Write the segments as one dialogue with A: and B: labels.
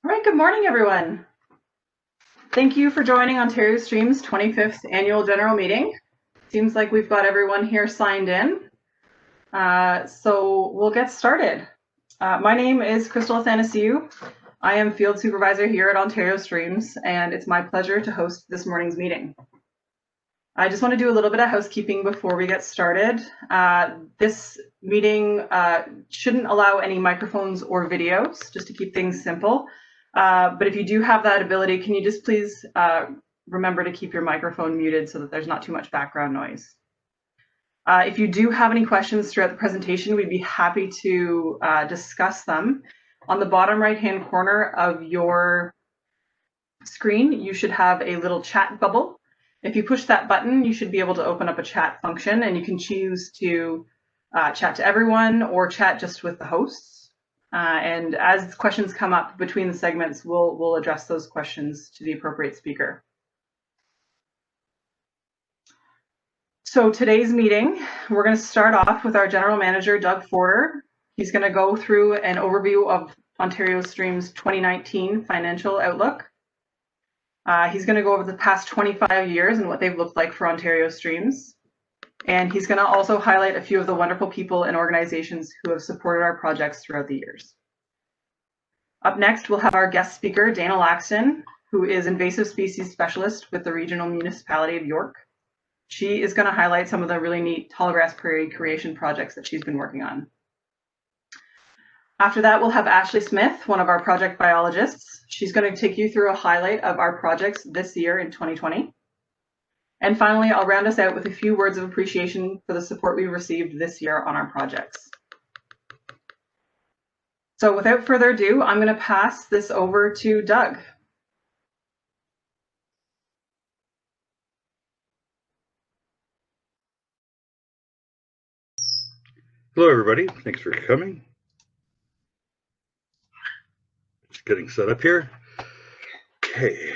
A: All right, good morning, everyone. Thank you for joining Ontario Stream's 25th Annual General Meeting. Seems like we've got everyone here signed in. So we'll get started. My name is Crystal Athanasiou. I am Field Supervisor here at Ontario Streams, and it's my pleasure to host this morning's meeting. I just want to do a little bit of housekeeping before we get started. This meeting shouldn't allow any microphones or videos, just to keep things simple. But if you do have that ability, can you just please remember to keep your microphone muted so that there's not too much background noise. If you do have any questions throughout the presentation, we'd be happy to discuss them. On the bottom right-hand corner of your screen, you should have a little chat bubble. If you push that button, you should be able to open up a chat function, and you can choose to chat to everyone or chat just with the hosts. And as questions come up between the segments, we'll address those questions to the appropriate speaker. So today's meeting, we're going to start off with our General Manager, Doug Forder. He's going to go through an overview of Ontario Stream's 2019 financial outlook. He's going to go over the past 25 years and what they've looked like for Ontario Streams. And he's going to also highlight a few of the wonderful people and organizations who have supported our projects throughout the years. Up next, we'll have our guest speaker, Dayna Laxton, who is Invasive Species Specialist with the Regional Municipality of York. She is going to highlight some of the really neat Tallgrass Prairie creation projects that she's been working on. After that, we'll have Ashley Smith, one of our project biologists. She's going to take you through a highlight of our projects this year in 2020. And finally, I'll round us out with a few words of appreciation for the support we've received this year on our projects. So without further ado, I'm going to pass this over to Doug.
B: Hello, everybody. Thanks for coming. Just getting set up here. Okay.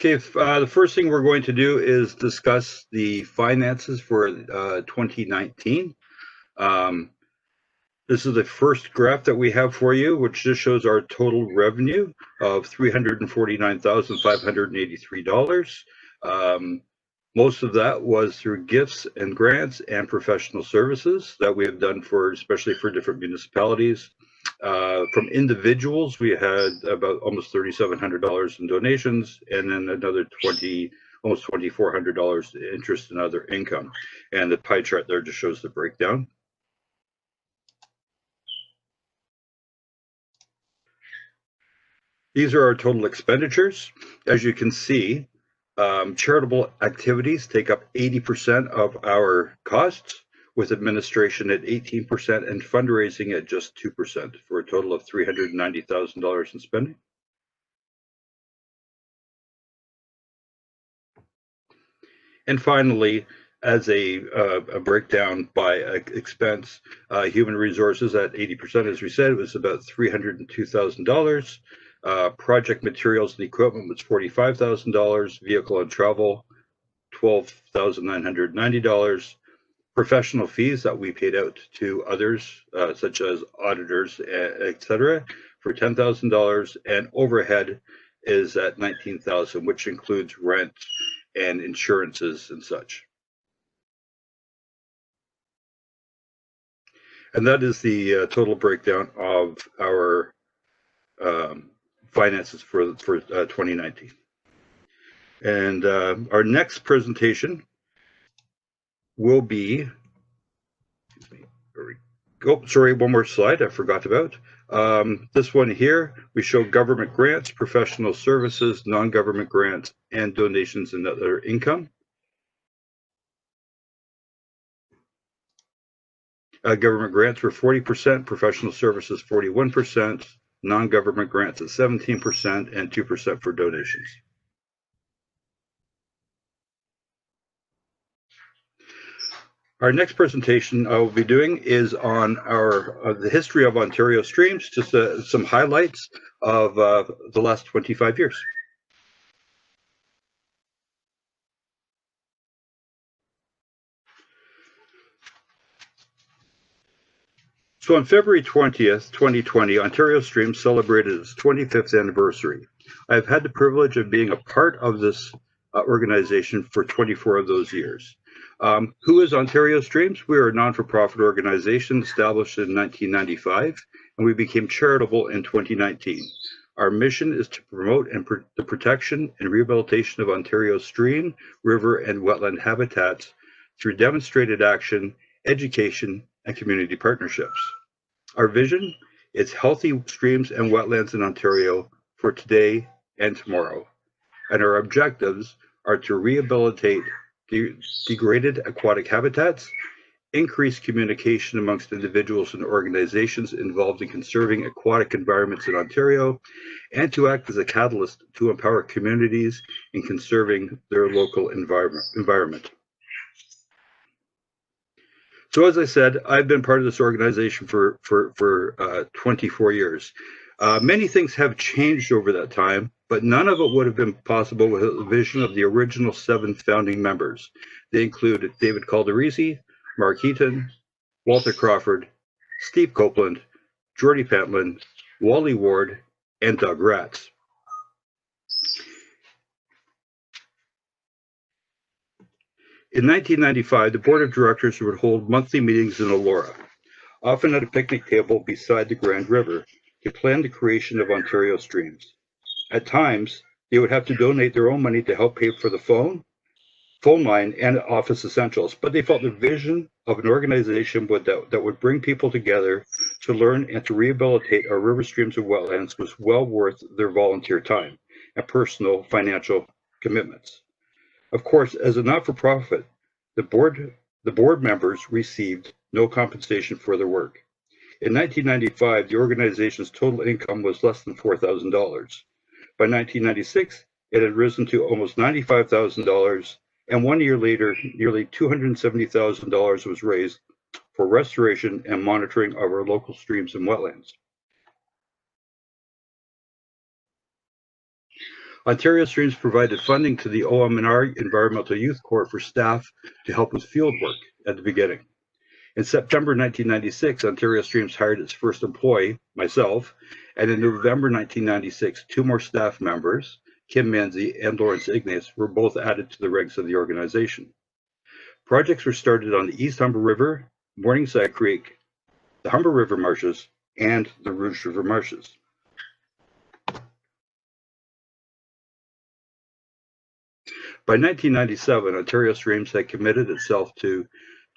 B: Okay, the first thing we're going to do is discuss the finances for 2019. This is the first graph that we have for you, which just shows our total revenue of $349,583. Most of that was through gifts and grants and professional services that we have done for, especially for different municipalities. From individuals, we had about almost $3,700 in donations, and then another almost $2,400 interest and other income. And the pie chart there just shows the breakdown. These are our total expenditures. As you can see, charitable activities take up 80% of our costs, with administration at 18% and fundraising at just 2%, for a total of $390,000 in spending. And finally, as a breakdown by expense, human resources at 80%, as we said, it was about $302,000. Project materials and equipment was $45,000. Vehicle and travel, $12,990. Professional fees that we paid out to others, such as auditors, etc., for $10,000, and overhead is at $19,000, which includes rent and insurances and such. And that is the total breakdown of our finances for 2019. And our next presentation will be, excuse me, there we go. Sorry, one more slide I forgot about. This one here, we show government grants, professional services, non-government grants, and donations and other income. Government grants were 40%, professional services 41%, non-government grants at 17%, and 2% for donations. Our next presentation I will be doing is on the history of Ontario streams, just some highlights of the last 25 years. So on February 20th, 2020, Ontario Streams celebrated its 25th anniversary. I've had the privilege of being a part of this organization for 24 of those years. Who is Ontario Streams? We are a non-for-profit organization established in 1995, and we became charitable in 2019. Our mission is to promote the protection and rehabilitation of Ontario's stream, river, and wetland habitats through demonstrated action, education, and community partnerships. Our vision is healthy streams and wetlands in Ontario for today and tomorrow. And our objectives are to rehabilitate degraded aquatic habitats, increase communication amongst individuals and organizations involved in conserving aquatic environments in Ontario, and to act as a catalyst to empower communities in conserving their local environment. So as I said, I've been part of this organization for 24 years. Many things have changed over that time, but none of it would have been possible without the vision of the original 7 founding members. They include David Calderisi, Mark Heaton, Walter Crawford, Steve Copeland, Jordy Pentland, Wally Ward, and Doug Ratz. In 1995, the board of directors would hold monthly meetings in Elora, often at a picnic table beside the Grand River, to plan the creation of Ontario Streams. At times, they would have to donate their own money to help pay for the phone line, and office essentials, but they felt the vision of an organization that would bring people together to learn and to rehabilitate our river, streams, and wetlands was well worth their volunteer time and personal financial commitments. Of course, as a not-for-profit, the board members received no compensation for their work. In 1995, the organization's total income was less than $4,000. By 1996, it had risen to almost $95,000, and 1 year later, nearly $270,000 was raised for restoration and monitoring of our local streams and wetlands. Ontario Streams provided funding to the OM&R Environmental Youth Corps for staff to help with field work at the beginning. In September 1996, Ontario Streams hired its first employee, myself, and in November 1996, 2 more staff members, Kim Menzie and Lawrence Ignace, were both added to the ranks of the organization. Projects were started on the East Humber River, Morningside Creek, the Humber River Marshes, and the Rouge River Marshes. By 1997, Ontario Streams had committed itself to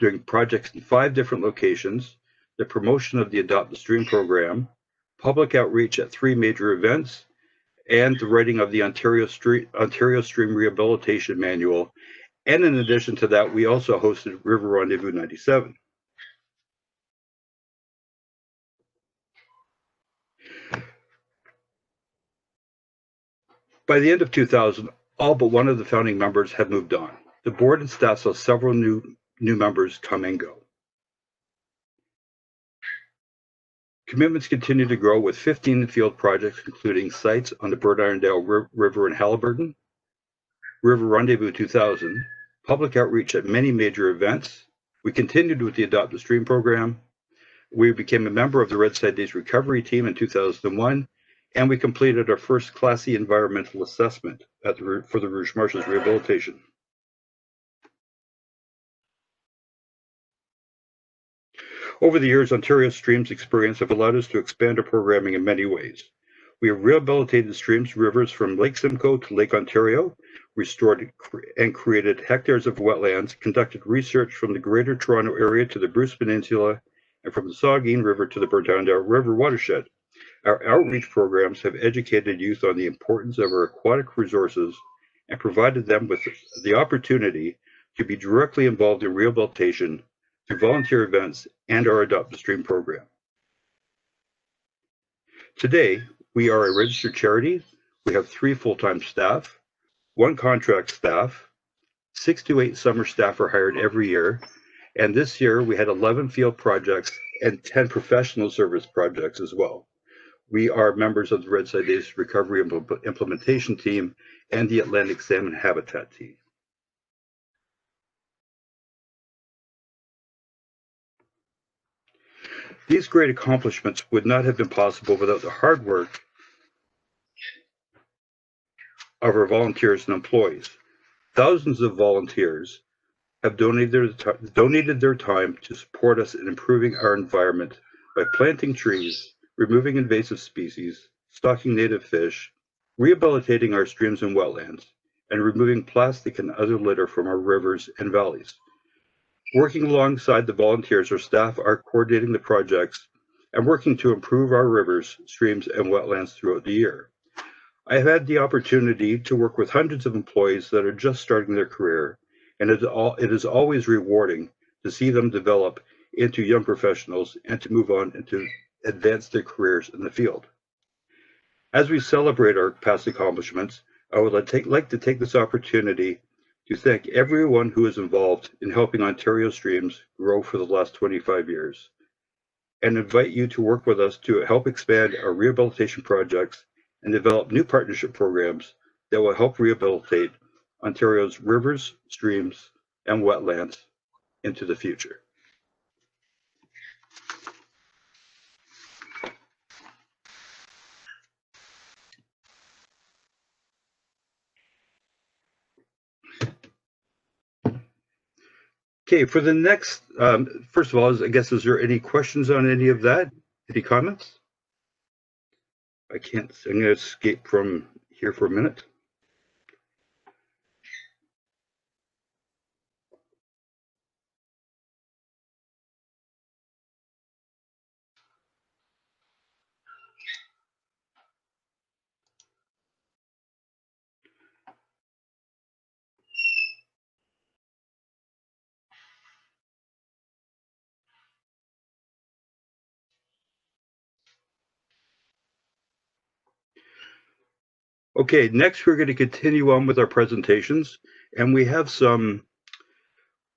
B: doing projects in 5 different locations, the promotion of the Adopt the Stream program, public outreach at 3 major events, and the writing of the Ontario Stream Rehabilitation Manual. And in addition to that, we also hosted River Rendezvous 97. By the end of 2000, all but one of the founding members had moved on. The board and staff saw several new members come and go. Commitments continue to grow with 15 field projects, including sites on the Burnt Irondale River in Haliburton, River Rendezvous 2000, public outreach at many major events. We continued with the Adopt the Stream program. We became a member of the Red Side Days recovery team in 2001, and we completed our first Class E environmental assessment for the Rouge Marshes rehabilitation. Over the years, Ontario Streams experience have allowed us to expand our programming in many ways. We have rehabilitated streams, rivers from Lake Simcoe to Lake Ontario, restored and created hectares of wetlands, conducted research from the Greater Toronto Area to the Bruce Peninsula, and from the Saugeen River to the Burnt Irondale River watershed. Our outreach programs have educated youth on the importance of our aquatic resources and provided them with the opportunity to be directly involved in rehabilitation through volunteer events and our Adopt the Stream program. Today, we are a registered charity. We have 3 full-time staff, 1 contract staff, 6 to 8 summer staff are hired every year, And this year we had 11 field projects and 10 professional service projects as well. We are members of the Red Side Days Recovery Implementation Team and the Atlantic Salmon Habitat Team. These great accomplishments would not have been possible without the hard work of our volunteers and employees. Thousands of volunteers have donated their time to support us in improving our environment by planting trees, removing invasive species, stocking native fish, rehabilitating our streams and wetlands, and removing plastic and other litter from our rivers and valleys. Working alongside the volunteers, our staff are coordinating the projects and working to improve our rivers, streams, and wetlands throughout the year. I have had the opportunity to work with hundreds of employees that are just starting their career, and it is always rewarding to see them develop into young professionals and to move on and to advance their careers in the field. As we celebrate our past accomplishments, I would like to take this opportunity to thank everyone who is involved in helping Ontario streams grow for the last 25 years, and invite you to work with us to help expand our rehabilitation projects and develop new partnership programs that will help rehabilitate Ontario's rivers, streams, and wetlands into the future. Okay, for the next, first of all, I guess, is there any questions on any of that? Any comments? I'm going to escape from here for a minute. Okay, next we're going to continue on with our presentations, and we have some,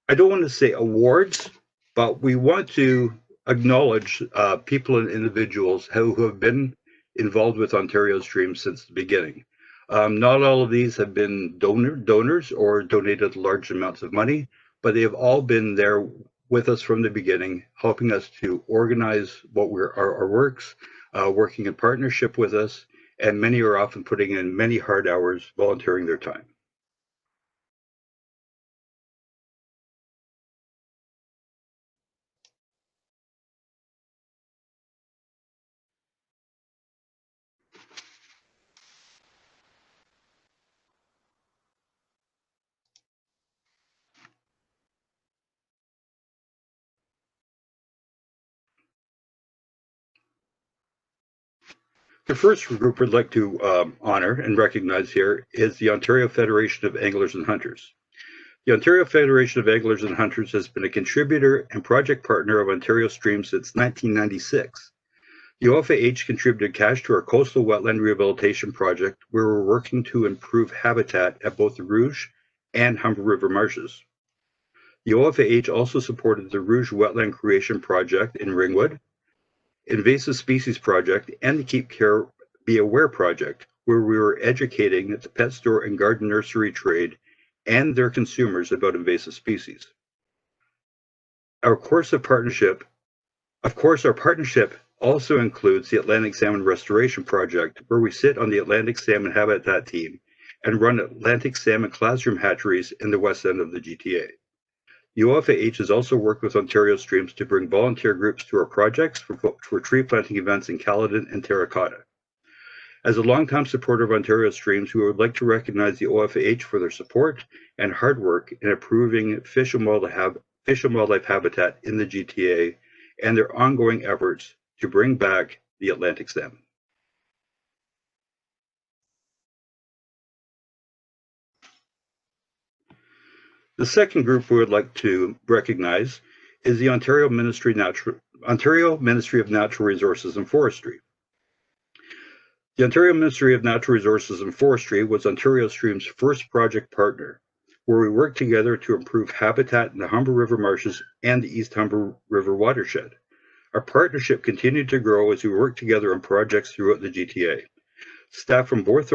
B: I don't want to say awards, but we want to acknowledge people and individuals who have been involved with Ontario Streams since the beginning. Not all of these have been donors or donated large amounts of money, but they have all been there with us from the beginning, helping us to organize what our works, working in partnership with us, and many are often putting in many hard hours volunteering their time. The first group we'd like to honor and recognize here is the Ontario Federation of Anglers and Hunters. The Ontario Federation of Anglers and Hunters has been a contributor and project partner of Ontario Streams since 1996. The OFAH contributed cash to our coastal wetland rehabilitation project, where we're working to improve habitat at both the Rouge and Humber River marshes. The OFAH also supported the Rouge Wetland Creation Project in Ringwood, Invasive Species Project, and the Keep Care Be Aware Project, where we were educating the pet store and garden nursery trade and their consumers about invasive species. Of course, our partnership also includes the Atlantic Salmon Restoration Project, where we sit on the Atlantic Salmon Habitat team and run Atlantic salmon classroom hatcheries in the west end of the GTA. The OFAH has also worked with Ontario Streams to bring volunteer groups to our projects for tree planting events in Caledon and Terracotta. As a longtime supporter of Ontario Streams, we would like to recognize the OFAH for their support and hard work in improving fish and wildlife habitat in the GTA and their ongoing efforts to bring back the Atlantic salmon. The second group we would like to recognize is the Ontario Ministry of Natural Resources and Forestry. The Ontario Ministry of Natural Resources and Forestry was Ontario Streams' first project partner. where we work together to improve habitat in the Humber River marshes and the East Humber River watershed. Our partnership continued to grow as we worked together on projects throughout the GTA. Staff from both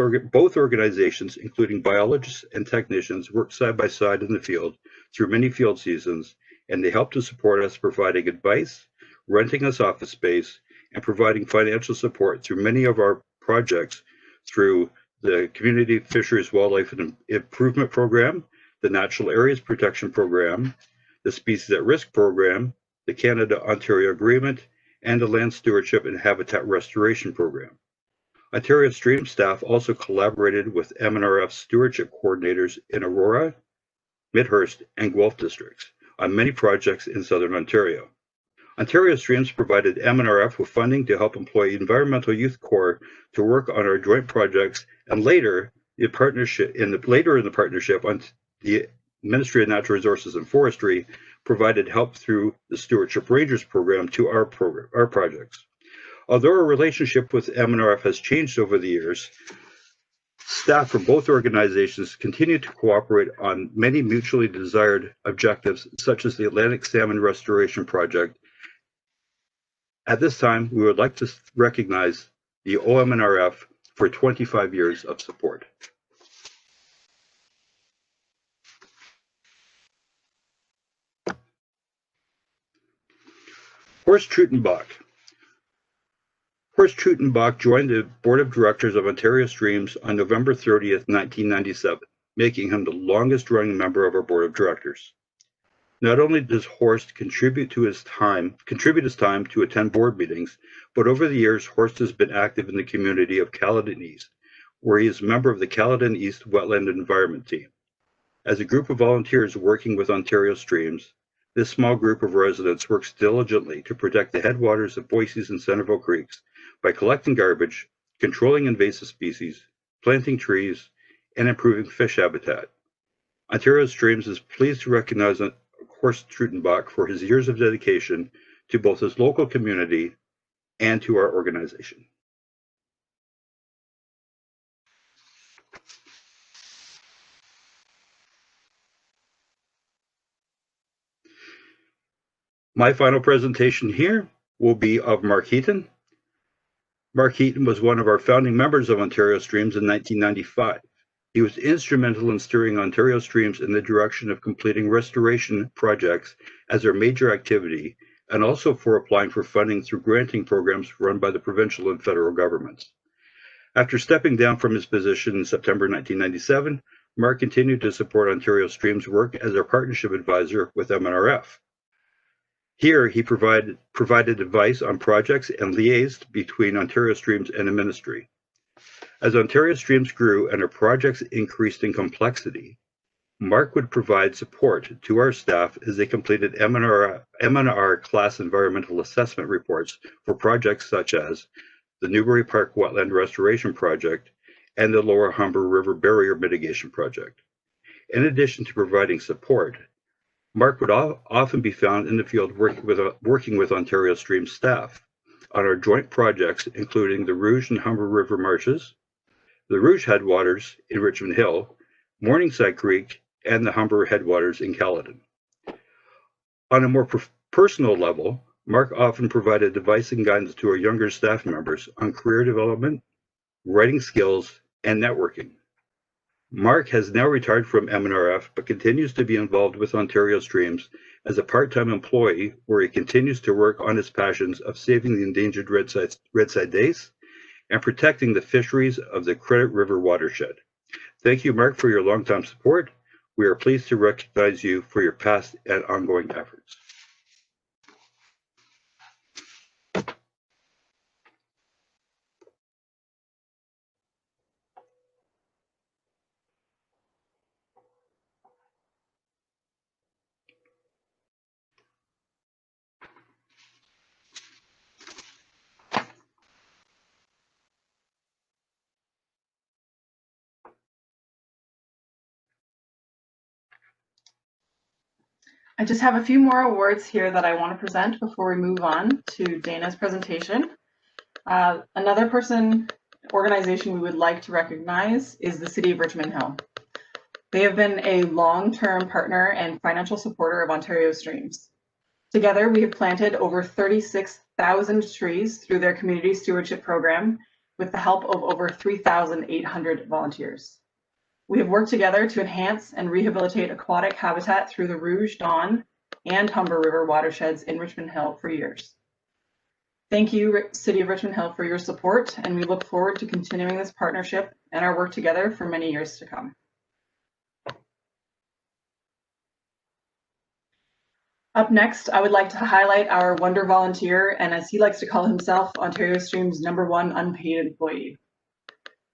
B: organizations, including biologists and technicians, worked side by side in the field through many field seasons, and they helped to support us providing advice, renting us office space, and providing financial support through many of our projects through the Community Fisheries Wildlife Improvement Program, the Natural Areas Protection Program, the Species at Risk Program, the Canada-Ontario Agreement, and the Land Stewardship and Habitat Restoration Program. Ontario Stream staff also collaborated with MNRF stewardship coordinators in Aurora, Midhurst, and Guelph districts on many projects in southern Ontario. Ontario Streams provided MNRF with funding to help employ Environmental Youth Corps to work on our joint projects, and later in the partnership on the Ministry of Natural Resources and Forestry provided help through the Stewardship Rangers program to our projects. Although our relationship with MNRF has changed over the years, staff from both organizations continue to cooperate on many mutually desired objectives, such as the Atlantic Salmon Restoration Project. At this time, we would like to recognize the OMNRF for 25 years of support. Horst Trutenbach. Horst Trutenbach joined the Board of Directors of Ontario Streams on November 30th, 1997, making him the longest-running member of our Board of Directors. Not only does Horst contribute his time to attend board meetings, but over the years, Horst has been active in the community of Caledon East, where he is a member of the Caledon East Wetland Environment Team. As a group of volunteers working with Ontario Streams, this small group of residents works diligently to protect the headwaters of Boise's and Centerville Creeks by collecting garbage, controlling invasive species, planting trees, and improving fish habitat. Ontario Streams is pleased to recognize Horst Trutenbach for his years of dedication to both his local community and to our organization. My final presentation here will be of Mark Heaton. Mark Heaton was one of our founding members of Ontario Streams in 1995. He was instrumental in steering Ontario Streams in the direction of completing restoration projects as their major activity, and also for applying for funding through granting programs run by the provincial and federal governments. After stepping down from his position in September 1997, Mark continued to support Ontario Streams' work as our partnership advisor with MNRF. Here, he provided advice on projects and liaised between Ontario Streams and the ministry. As Ontario Streams grew and our projects increased in complexity, Mark would provide support to our staff as they completed MNR class environmental assessment reports for projects such as the Newbury Park Wetland Restoration Project and the Lower Humber River Barrier Mitigation Project. In addition to providing support, Mark would often be found in the field working with Ontario Streams staff on our joint projects, including the Rouge and Humber River marshes, the Rouge headwaters in Richmond Hill, Morningside Creek, and the Humber headwaters in Caledon. On a more personal level, Mark often provided advice and guidance to our younger staff members on career development, writing skills, and networking. Mark has now retired from MNRF, but continues to be involved with Ontario Streams as a part-time employee, where he continues to work on his passions of saving the endangered red-side dace and protecting the fisheries of the Credit River watershed. Thank you, Mark, for your long-time support. We are pleased to recognize you for your past and ongoing efforts.
A: I just have a few more awards here that I want to present before we move on to Dayna's presentation. Another organization we would like to recognize is the City of Richmond Hill. They have been a long-term partner and financial supporter of Ontario Streams. Together, we have planted over 36,000 trees through their community stewardship program with the help of over 3,800 volunteers. We have worked together to enhance and rehabilitate aquatic habitat through the Rouge, Don, and Humber River watersheds in Richmond Hill for years. Thank you, City of Richmond Hill, for your support, and we look forward to continuing this partnership and our work together for many years to come. Up next, I would like to highlight our wonder volunteer, and as he likes to call himself, Ontario Streams' #1 unpaid employee.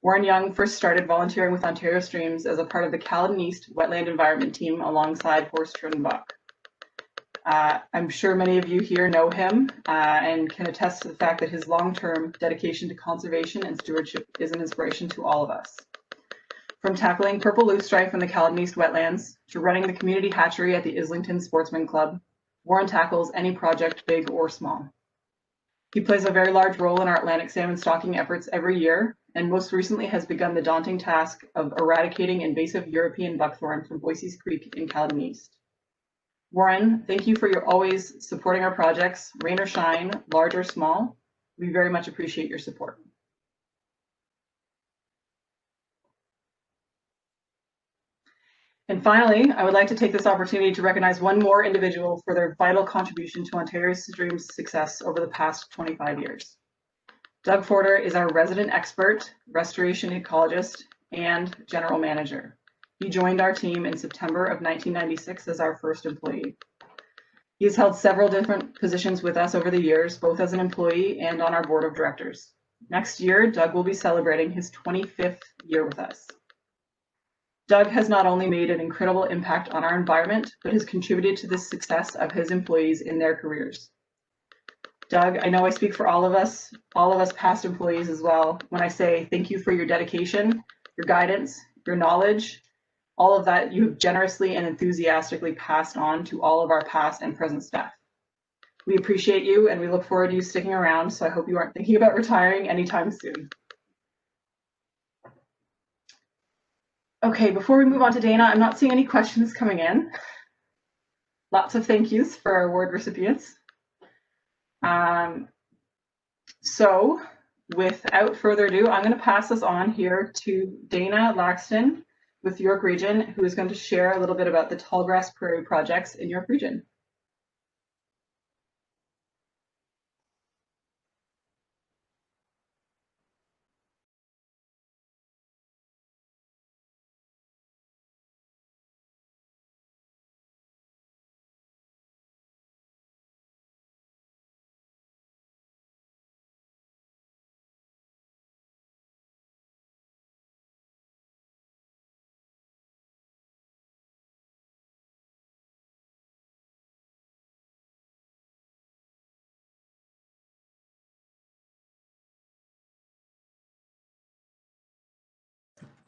A: Warren Young first started volunteering with Ontario Streams as a part of the Caledon East Wetland Environment Team alongside Forestry and Buck. I'm sure many of you here know him and can attest to the fact that his long-term dedication to conservation and stewardship is an inspiration to all of us. From tackling purple loosestrife in the Caledon East wetlands to running the community hatchery at the Islington Sportsman Club, Warren tackles any project, big or small. He plays a very large role in our Atlantic salmon stocking efforts every year, and most recently has begun the daunting task of eradicating invasive European buckthorn from Boise's Creek in Caledon East. Warren, thank you for your always supporting our projects, rain or shine, large or small. We very much appreciate your support. And finally, I would like to take this opportunity to recognize one more individual for their vital contribution to Ontario Streams' success over the past 25 years. Doug Forder is our resident expert, restoration ecologist, and general manager. He joined our team in September of 1996 as our first employee. He has held several different positions with us over the years, both as an employee and on our board of directors. Next year, Doug will be celebrating his 25th year with us. Doug has not only made an incredible impact on our environment, but has contributed to the success of his employees in their careers. Doug, I know I speak for all of us past employees as well, when I say thank you for your dedication, your guidance, your knowledge, all of that you have generously and enthusiastically passed on to all of our past and present staff. We appreciate you and we look forward to you sticking around, so I hope you aren't thinking about retiring anytime soon. Okay, before we move on to Dayna, I'm not seeing any questions coming in. Lots of thank yous for our award recipients. So without further ado, I'm going to pass this on here to Dayna Laxton with York Region, who is going to share a little bit about the Tallgrass Prairie projects in York Region.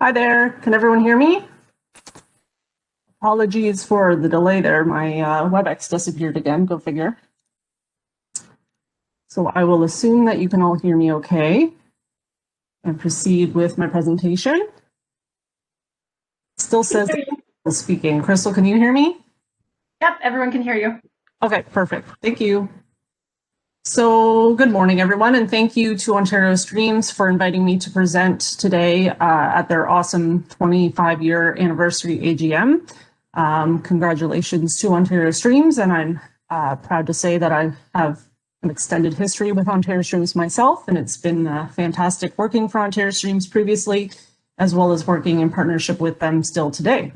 C: Hi there, can everyone hear me? Apologies for the delay there. My WebEx disappeared again, go figure. So I will assume that you can all hear me okay and proceed with my presentation. Still says speaking. Crystal, can you hear me?
A: Yep, everyone can hear you.
C: Okay, perfect. Thank you. So good morning, everyone, and thank you to Ontario Streams for inviting me to present today at their awesome 25-year anniversary AGM. Congratulations to Ontario Streams, and I'm proud to say that I have an extended history with Ontario Streams myself, and it's been fantastic working for Ontario Streams previously, as well as working in partnership with them still today.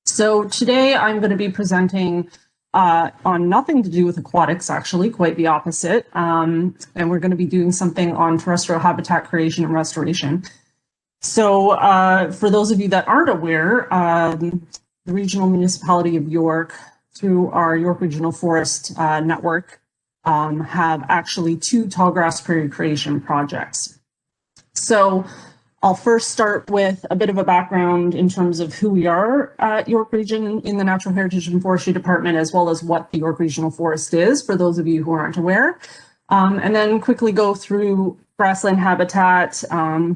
C: So today I'm going to be presenting on nothing to do with aquatics, actually, quite the opposite. And we're going to be doing something on terrestrial habitat creation and restoration. So for those of you that aren't aware, the regional municipality of York, through our York Regional Forest network, have actually 2 Tallgrass Prairie creation projects. So I'll first start with a bit of a background in terms of who we are at York Region in the Natural Heritage and Forestry Department, as well as what the York Regional Forest is, for those of you who aren't aware. And then quickly go through grassland habitat,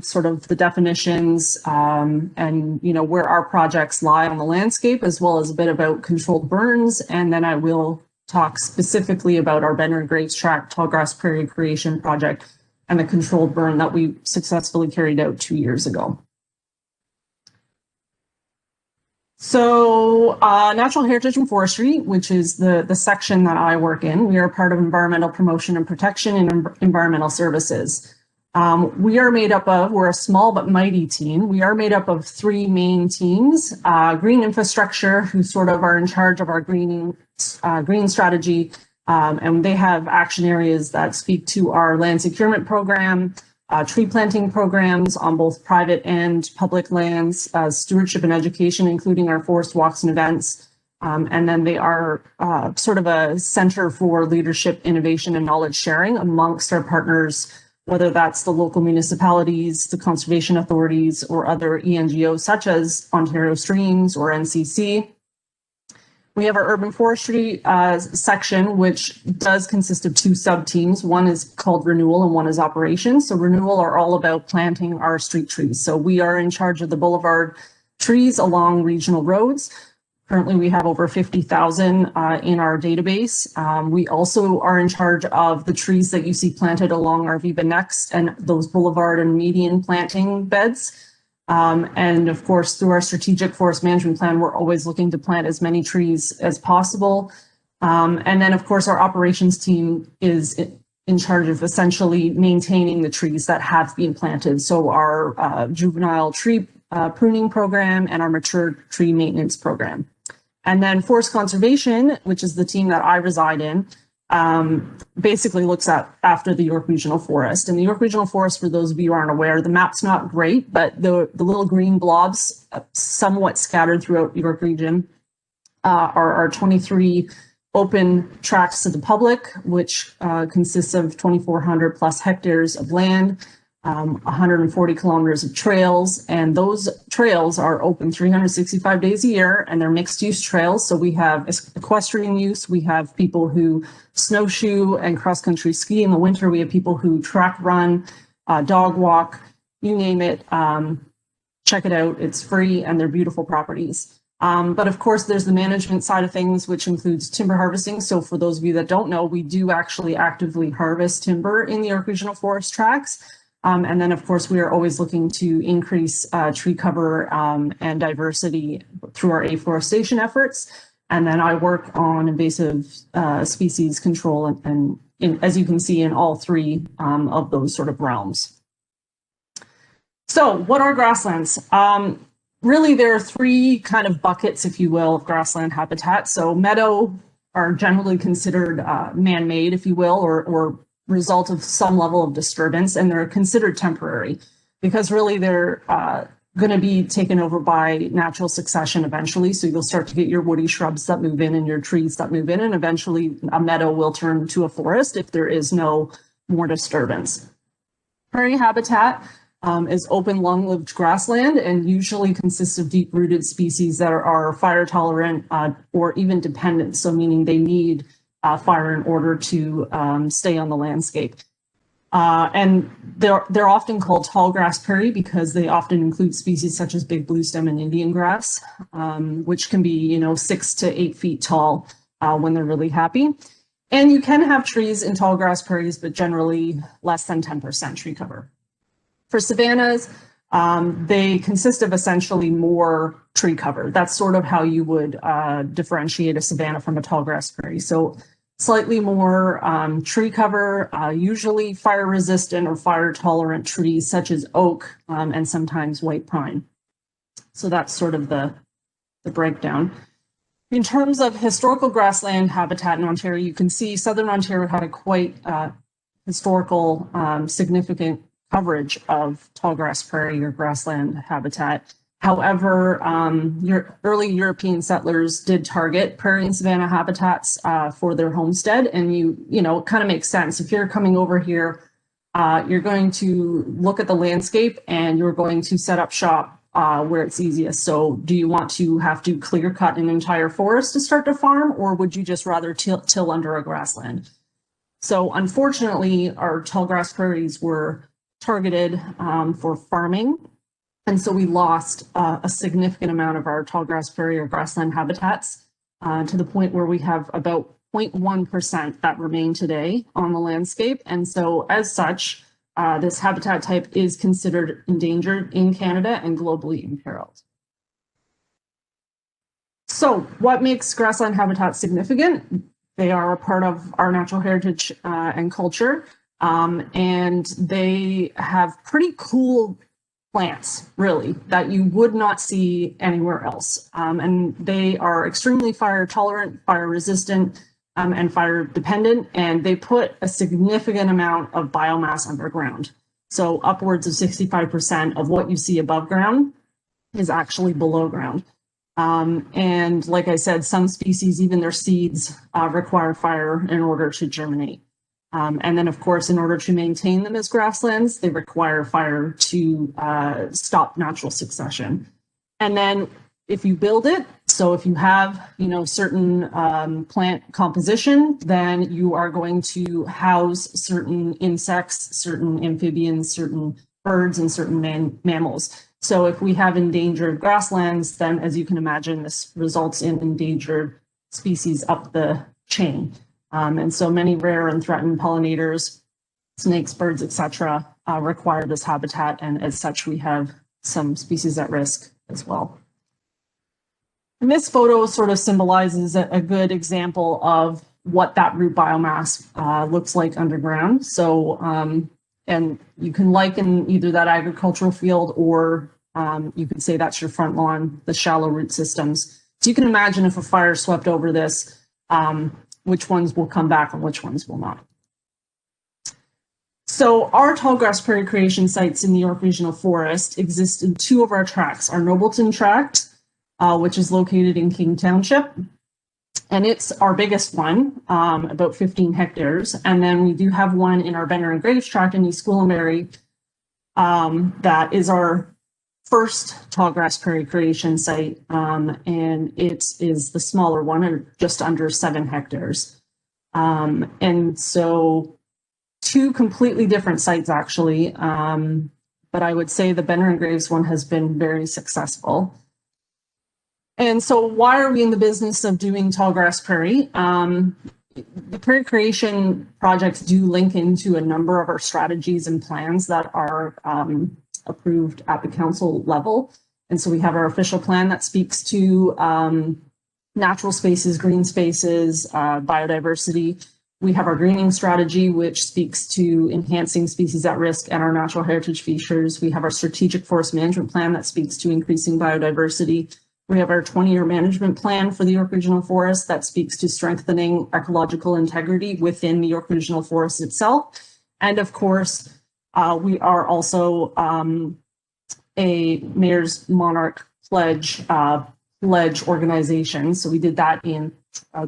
C: sort of the definitions, and where our projects lie on the landscape, as well as a bit about controlled burns. And then I will talk specifically about our Bender and Graves Tract Tallgrass Prairie Creation Project and the controlled burn that we successfully carried out 2 years ago. So Natural Heritage and Forestry, which is the section that I work in, we are part of Environmental Promotion and Protection and Environmental Services. We're a small but mighty team. We are made up of 3 main teams: Green Infrastructure, who sort of are in charge of our green strategy, and they have action areas that speak to our land securement program, tree planting programs on both private and public lands, stewardship and education, including our forest walks and events. And then they are sort of a center for leadership, innovation, and knowledge sharing amongst our partners, whether that's the local municipalities, the conservation authorities, or other ENGOs such as Ontario Streams or NCC. We have our urban forestry section, which does consist of 2 sub-teams. One is called renewal and one is operations. So renewal are all about planting our street trees. So we are in charge of the boulevard trees along regional roads. Currently, we have over 50,000 in our database. We also are in charge of the trees that you see planted along our Viva Next and those boulevard and median planting beds. And of course, through our strategic forest management plan, we're always looking to plant as many trees as possible. And then, of course, our operations team is in charge of essentially maintaining the trees that have been planted. So our juvenile tree pruning program and our mature tree maintenance program. And then forest conservation, which is the team that I reside in, basically looks after the York Regional Forest. And the York Regional Forest, for those of you who aren't aware, the map's not great, but the little green blobs somewhat scattered throughout York Region are 23 open tracts to the public, which consists of 2,400 plus hectares of land, 140 kilometers of trails, and those trails are open 365 days a year, and they're mixed use trails. So we have equestrian use, we have people who snowshoe and cross country ski in the winter, we have people who track run, dog walk, you name it. Check it out, it's free and they're beautiful properties. But of course, there's the management side of things, which includes timber harvesting. So for those of you that don't know, we do actually actively harvest timber in the York Regional Forest tracts. And then, of course, we are always looking to increase tree cover and diversity through our afforestation efforts. And then I work on invasive species control and as you can see, in all 3 of those sort of realms. So what are grasslands? Really, there are 3 kind of buckets, if you will, of grassland habitat. So meadow are generally considered man-made, if you will, or result of some level of disturbance, and they're considered temporary because really they're going to be taken over by natural succession eventually. So you'll start to get your woody shrubs that move in and your trees that move in, and eventually a meadow will turn to a forest if there is no more disturbance. Prairie habitat is open, long-lived grassland and usually consists of deep-rooted species that are fire tolerant or even dependent, so meaning they need fire in order to stay on the landscape. And they're often called Tallgrass Prairie because they often include species such as big bluestem and Indian grass, which can be 6 to 8 feet tall when they're really happy. And you can have trees in tallgrass prairies, but generally less than 10% tree cover. For savannas, they consist of essentially more tree cover. That's sort of how you would differentiate a savanna from a tallgrass prairie. So slightly more tree cover, usually fire resistant or fire tolerant trees such as oak and sometimes white pine. So that's sort of the breakdown. In terms of historical grassland habitat in Ontario, you can see Southern Ontario had a quite historical significant coverage of tallgrass prairie or grassland habitat. However, your early European settlers did target prairie and savanna habitats for their homestead, and it kind of makes sense. If you're coming over here, you're going to look at the landscape and you're going to set up shop where it's easiest. So do you want to have to clear cut an entire forest to start to farm, or would you just rather till under a grassland? So unfortunately, our tallgrass prairies were targeted for farming. And so we lost a significant amount of our tallgrass prairie or grassland habitats to the point where we have about 0.1% that remain today on the landscape. And so as such, this habitat type is considered endangered in Canada and globally imperiled. So what makes grassland habitats significant? They are a part of our natural heritage and culture, and they have pretty cool plants, really, that you would not see anywhere else. And they are extremely fire tolerant, fire resistant, and fire dependent, and they put a significant amount of biomass underground. So upwards of 65% of what you see above ground is actually below ground. And like I said, some species, even their seeds, require fire in order to germinate. And then, of course, in order to maintain them as grasslands, they require fire to stop natural succession. And then if you build it, so if you have, certain plant composition, then you are going to house certain insects, certain amphibians, certain birds, and certain mammals. So if we have endangered grasslands, then as you can imagine, this results in endangered species up the chain. And so many rare and threatened pollinators, snakes, birds, etc., require this habitat. And as such, we have some species at risk as well. And this photo sort of symbolizes a good example of what that root biomass looks like underground. So, and you can liken either that agricultural field or you could say that's your front lawn, the shallow root systems. So you can imagine if a fire swept over this, which ones will come back and which ones will not. So our tallgrass prairie creation sites in the York Regional Forest exist in two of our tracts, our Nobleton tract, which is located in King Township, and it's our biggest one, about 15 hectares. And then we do have one in our Benner and Graves tract in East Gwillimbury that is our first tallgrass prairie creation site, and it is the smaller one, or just under 7 hectares. And so two completely different sites, actually, but I would say the Benner and Graves one has been very successful. And so why are we in the business of doing tallgrass prairie? The prairie creation projects do link into a number of our strategies and plans that are approved at the council level. And so we have our official plan that speaks to natural spaces, green spaces, biodiversity. We have our greening strategy, which speaks to enhancing species at risk and our natural heritage features. We have our strategic forest management plan that speaks to increasing biodiversity. We have our 20-year management plan for the York Regional Forest that speaks to strengthening ecological integrity within the York Regional Forest itself. And of course, we are also a Mayor's Monarch Pledge organization. So we did that in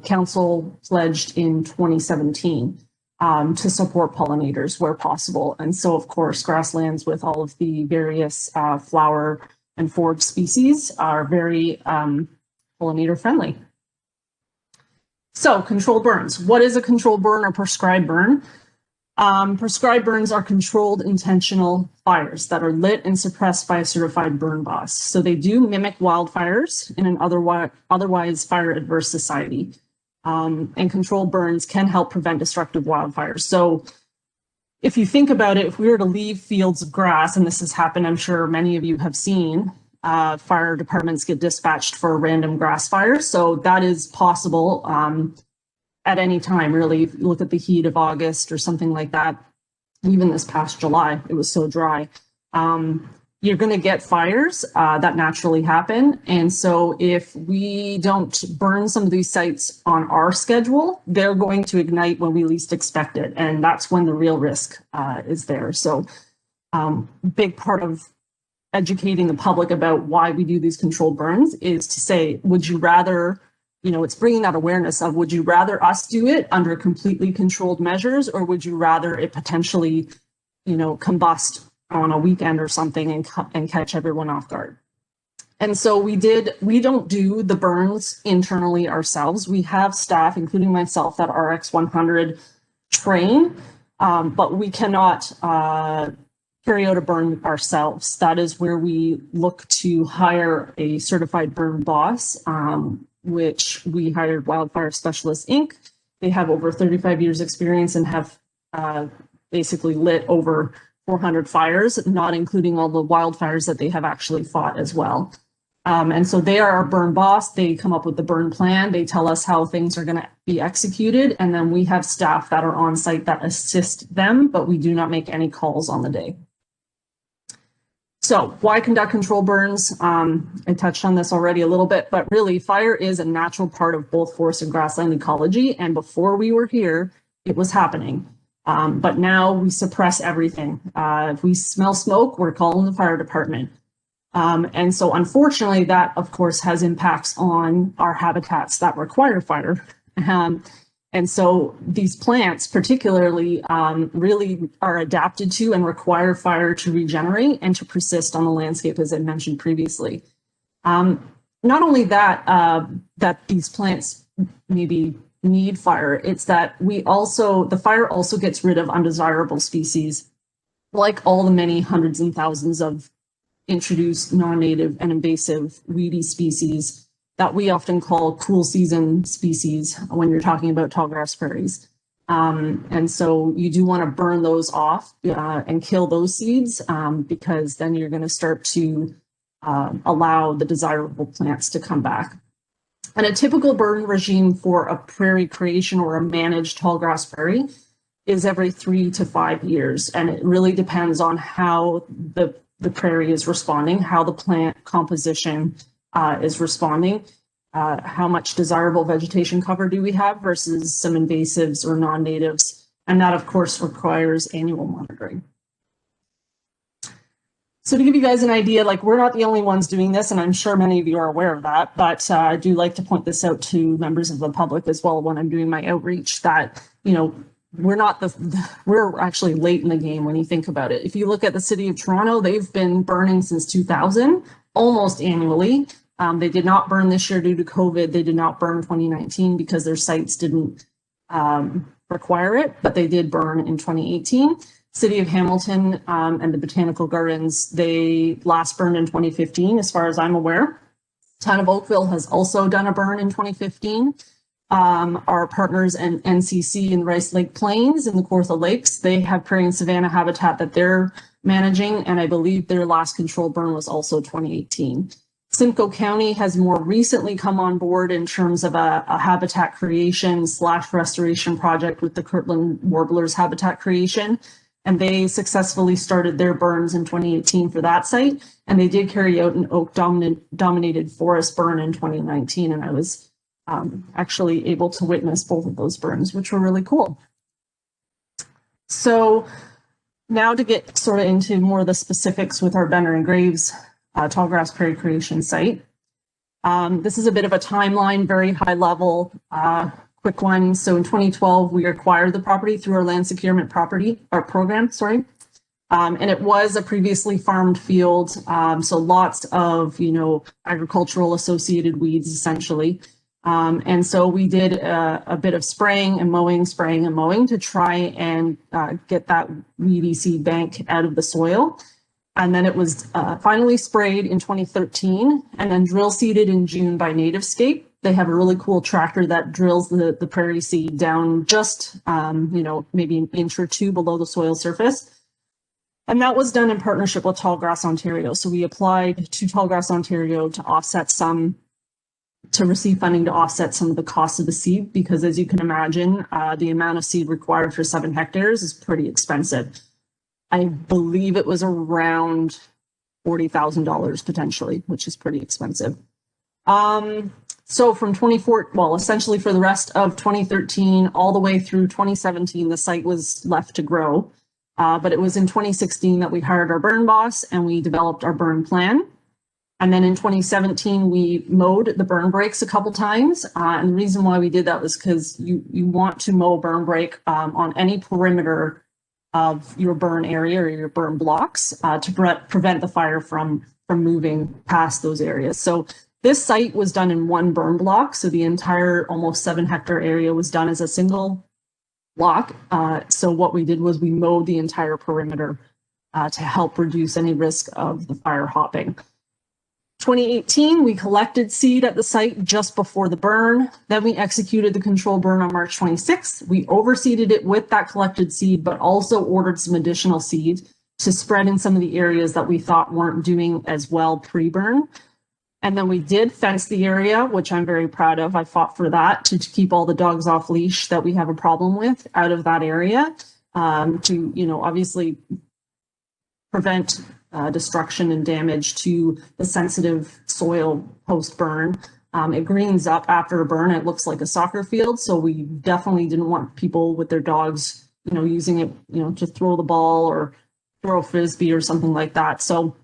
C: council pledged in 2017 to support pollinators where possible. And so, of course, grasslands with all of the various flower and forage species are very pollinator friendly. So controlled burns. What is a controlled burn or prescribed burn? Prescribed burns are controlled intentional fires that are lit and suppressed by a certified burn boss. So they do mimic wildfires in an otherwise fire adverse society. And controlled burns can help prevent destructive wildfires. So if you think about it, if we were to leave fields of grass, and this has happened, I'm sure many of you have seen, fire departments get dispatched for random grass fires. So that is possible at any time, really. If you look at the heat of August or something like that, even this past July, it was so dry. You're going to get fires that naturally happen. And so if we don't burn some of these sites on our schedule, they're going to ignite when we least expect it. And that's when the real risk is there. So big part of educating the public about why we do these controlled burns is to say, would you rather, it's bringing that awareness of, would you rather us do it under completely controlled measures, or would you rather it potentially, combust on a weekend or something and catch everyone off guard? And so we don't do the burns internally ourselves. We have staff, including myself, that RX 100 train, but we cannot carry out a burn ourselves. That is where we look to hire a certified burn boss, which we hired Wildfire Specialist Inc. They have over 35 years experience and have basically lit over 400 fires, not including all the wildfires that they have actually fought as well. And so they are our burn boss. They come up with the burn plan. They tell us how things are going to be executed. And then we have staff that are on site that assist them, but we do not make any calls on the day. So why conduct control burns? I touched on this already a little bit, but really fire is a natural part of both forest and grassland ecology. And before we were here, it was happening. But now we suppress everything. If we smell smoke, we're calling the fire department. And so unfortunately, that of course has impacts on our habitats that require fire. And so these plants particularly really are adapted to and require fire to regenerate and to persist on the landscape, as I mentioned previously. Not only that, that these plants maybe need fire, it's that the fire also gets rid of undesirable species, like all the many hundreds and thousands of introduced non-native and invasive weedy species that we often call cool season species when you're talking about tallgrass prairies. And so you do want to burn those off and kill those seeds because then you're going to start to allow the desirable plants to come back. And a typical burn regime for a prairie creation or a managed tallgrass prairie is every 3 to 5 years. And it really depends on how the prairie is responding, how the plant composition is responding, how much desirable vegetation cover do we have versus some invasives or non-natives. And that, of course, requires annual monitoring. So to give you guys an idea, like we're not the only ones doing this, and I'm sure many of you are aware of that, but I do like to point this out to members of the public as well when I'm doing my outreach that, you know, we're actually late in the game when you think about it. If you look at the city of Toronto, they've been burning since 2000, almost annually. They did not burn this year due to COVID. They did not burn 2019 because their sites didn't require it, but they did burn in 2018. City of Hamilton and the Botanical Gardens, they last burned in 2015, as far as I'm aware. Town of Oakville has also done a burn in 2015. Our partners in NCC in the Rice Lake Plains in the Kawartha Lakes, they have prairie and savanna habitat that they're managing, and I believe their last control burn was also 2018. Simcoe County has more recently come on board in terms of a habitat creation / restoration project with the Kirtland Warblers habitat creation. And they successfully started their burns in 2018 for that site. And they did carry out an oak dominated forest burn in 2019. And I was actually able to witness both of those burns, which were really cool. So now to get sort of into more of the specifics with our Benner and Graves Tallgrass Prairie creation site. This is a bit of a timeline, very high level, quick one. So in 2012, we acquired the property through our land securement program, and it was a previously farmed field. So lots of, agricultural associated weeds essentially. And so we did a bit of spraying and mowing to try and get that weedy seed bank out of the soil. And then it was finally sprayed in 2013 and then drill seeded in June by Nativescape. They have a really cool tractor that drills the prairie seed down just, maybe an inch or two below the soil surface. And that was done in partnership with Tallgrass Ontario. So we applied to Tallgrass Ontario to receive funding to offset some of the costs of the seed, because as you can imagine, the amount of seed required for 7 hectares is pretty expensive. I believe it was around $40,000 potentially, which is pretty expensive. So from essentially for the rest of 2013 all the way through 2017, the site was left to grow. But it was in 2016 that we hired our burn boss and we developed our burn plan. And then in 2017, we mowed the burn breaks a couple times. And the reason why we did that was because you want to mow a burn break on any perimeter of your burn area or your burn blocks to prevent the fire from moving past those areas. So this site was done in one burn block. So the entire almost 7 hectare area was done as a single block. So what we did was we mowed the entire perimeter to help reduce any risk of the fire hopping. 2018, we collected seed at the site just before the burn. Then we executed the control burn on March 26th. We overseeded it with that collected seed, but also ordered some additional seed to spread in some of the areas that we thought weren't doing as well pre-burn. And then we did fence the area, which I'm very proud of. I fought for that to keep all the dogs off leash that we have a problem with out of that area, to, you know, obviously prevent destruction and damage to the sensitive soil post-burn. It greens up after a burn. It looks like a soccer field. So we definitely didn't want people with their dogs, you know, using it, you know, to throw the ball or throw a frisbee or something like that. So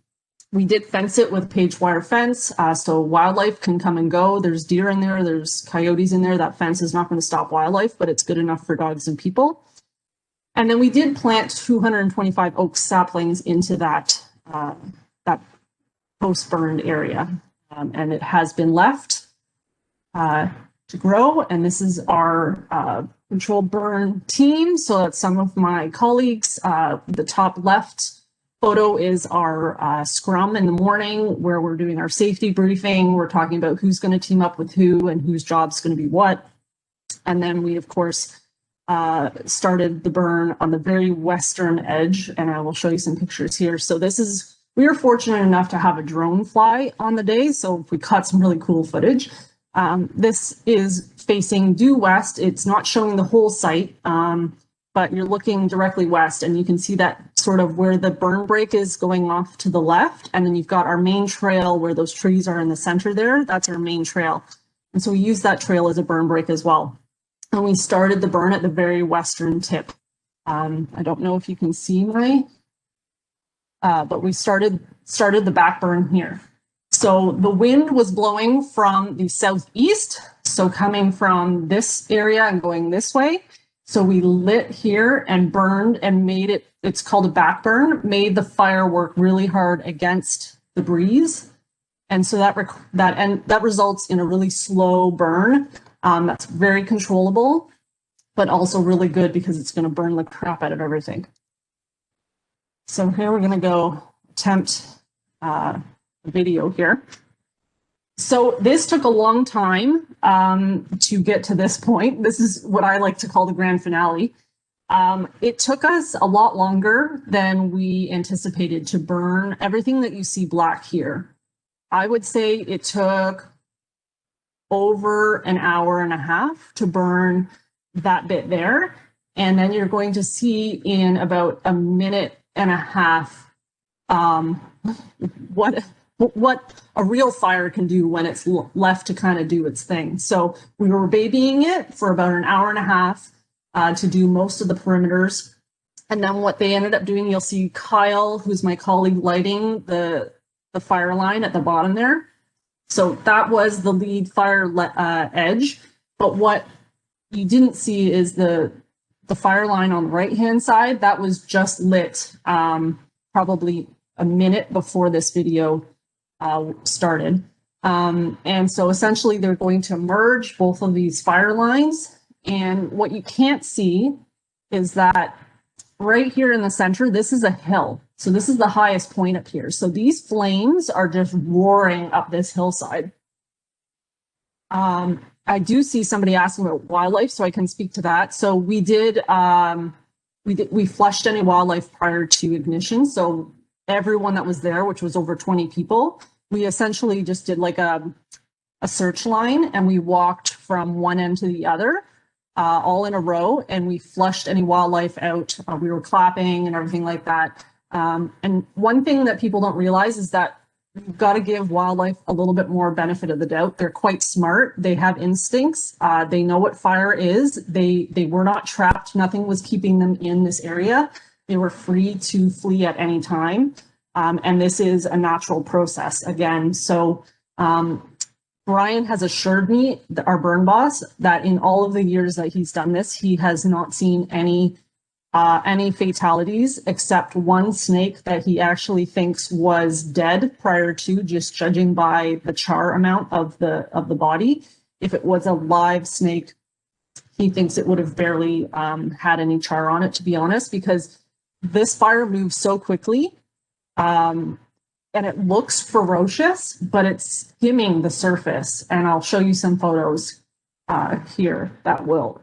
C: we did fence it with page wire fence, so wildlife can come and go. There's deer in there, there's coyotes in there. That fence is not going to stop wildlife, but it's good enough for dogs and people. And then we did plant 225 oak saplings into that post-burned area, and it has been left to grow. And this is our controlled burn team. So that's some of my colleagues. The top left photo is our scrum in the morning where we're doing our safety briefing. We're talking about who's going to team up with who and whose job's going to be what. And then we, of course, started the burn on the very western edge, and I will show you some pictures here. So this is, we were fortunate enough to have a drone fly on the day, so we caught some really cool footage. This is facing due west. It's not showing the whole site, but you're looking directly west, and you can see that sort of where the burn break is going off to the left. And then you've got our main trail where those trees are in the center there. That's our main trail. And so we use that trail as a burn break as well. And we started the burn at the very western tip. I don't know if you can see my, but we started the back burn here. So the wind was blowing from the southeast, so coming from this area and going this way. So we lit here and burned and made it, it's called a back burn, made the fire work really hard against the breeze. And so that results in a really slow burn. That's very controllable, but also really good because it's going to burn the crap out of everything. So here we're going to go attempt a video here. So this took a long time to get to this point. This is what I like to call the grand finale. It took us a lot longer than we anticipated to burn everything that you see black here. I would say it took over an hour and a half to burn that bit there. And then you're going to see in about a minute and a half what a real fire can do when it's left to kind of do its thing. So we were babying it for about an hour and a half to do most of the perimeters. And then what they ended up doing, you'll see Kyle, who's my colleague, lighting the fire line at the bottom there. So that was the lead fire edge. But what you didn't see is the fire line on the right-hand side. That was just lit probably a minute before this video started. And so essentially they're going to merge both of these fire lines. And what you can't see is that right here in the center, this is a hill. So this is the highest point up here. So these flames are just roaring up this hillside. I do see somebody asking about wildlife, so I can speak to that. So we flushed any wildlife prior to ignition. So everyone that was there, which was over 20 people, we essentially just did like a search line, and we walked from one end to the other, all in a row, and we flushed any wildlife out. We were clapping and everything like that. And one thing that people don't realize is that you've got to give wildlife a little bit more benefit of the doubt. They're quite smart. They have instincts. They know what fire is. They were not trapped. Nothing was keeping them in this area. They were free to flee at any time. And this is a natural process again. So Brian has assured me, our burn boss, that in all of the years that he's done this, he has not seen any fatalities except one snake that he actually thinks was dead prior to, just judging by the char amount of the body. If it was a live snake, he thinks it would have barely had any char on it, to be honest, because this fire moves so quickly, and it looks ferocious, but it's skimming the surface. And I'll show you some photos here that will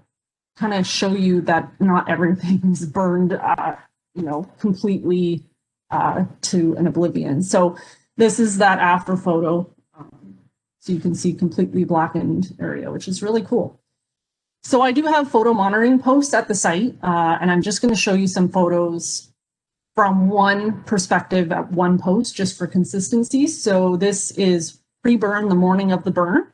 C: kind of show you that not everything is burned, completely to an oblivion. So this is that after photo. So you can see completely blackened area, which is really cool. So I do have photo monitoring posts at the site, and I'm just going to show you some photos from one perspective at one post just for consistency. So this is pre-burn, the morning of the burn.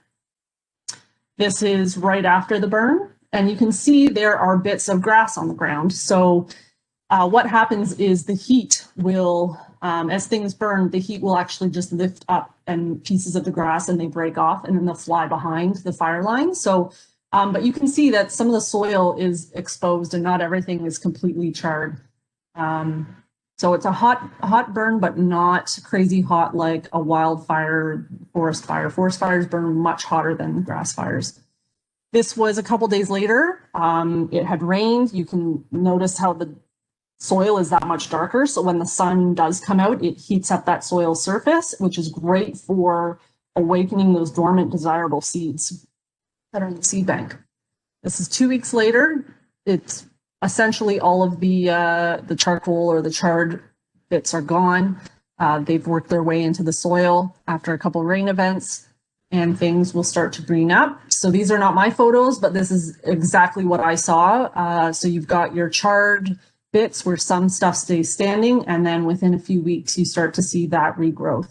C: This is right after the burn, and you can see there are bits of grass on the ground. So what happens is the heat will, as things burn, the heat will actually just lift up and pieces of the grass and they break off and then they'll fly behind the fire line. So, but you can see that some of the soil is exposed and not everything is completely charred. So it's a hot burn, but not crazy hot like a wildfire, forest fire. Forest fires burn much hotter than grass fires. This was a couple days later. It had rained. You can notice how the soil is that much darker. So when the sun does come out, it heats up that soil surface, which is great for awakening those dormant, desirable seeds that are in the seed bank. This is 2 weeks later. It's essentially all of the charcoal or the charred bits are gone. They've worked their way into the soil after a couple of rain events, and things will start to green up. So these are not my photos, but this is exactly what I saw. So you've got your charred bits where some stuff stays standing, and then within a few weeks you start to see that regrowth.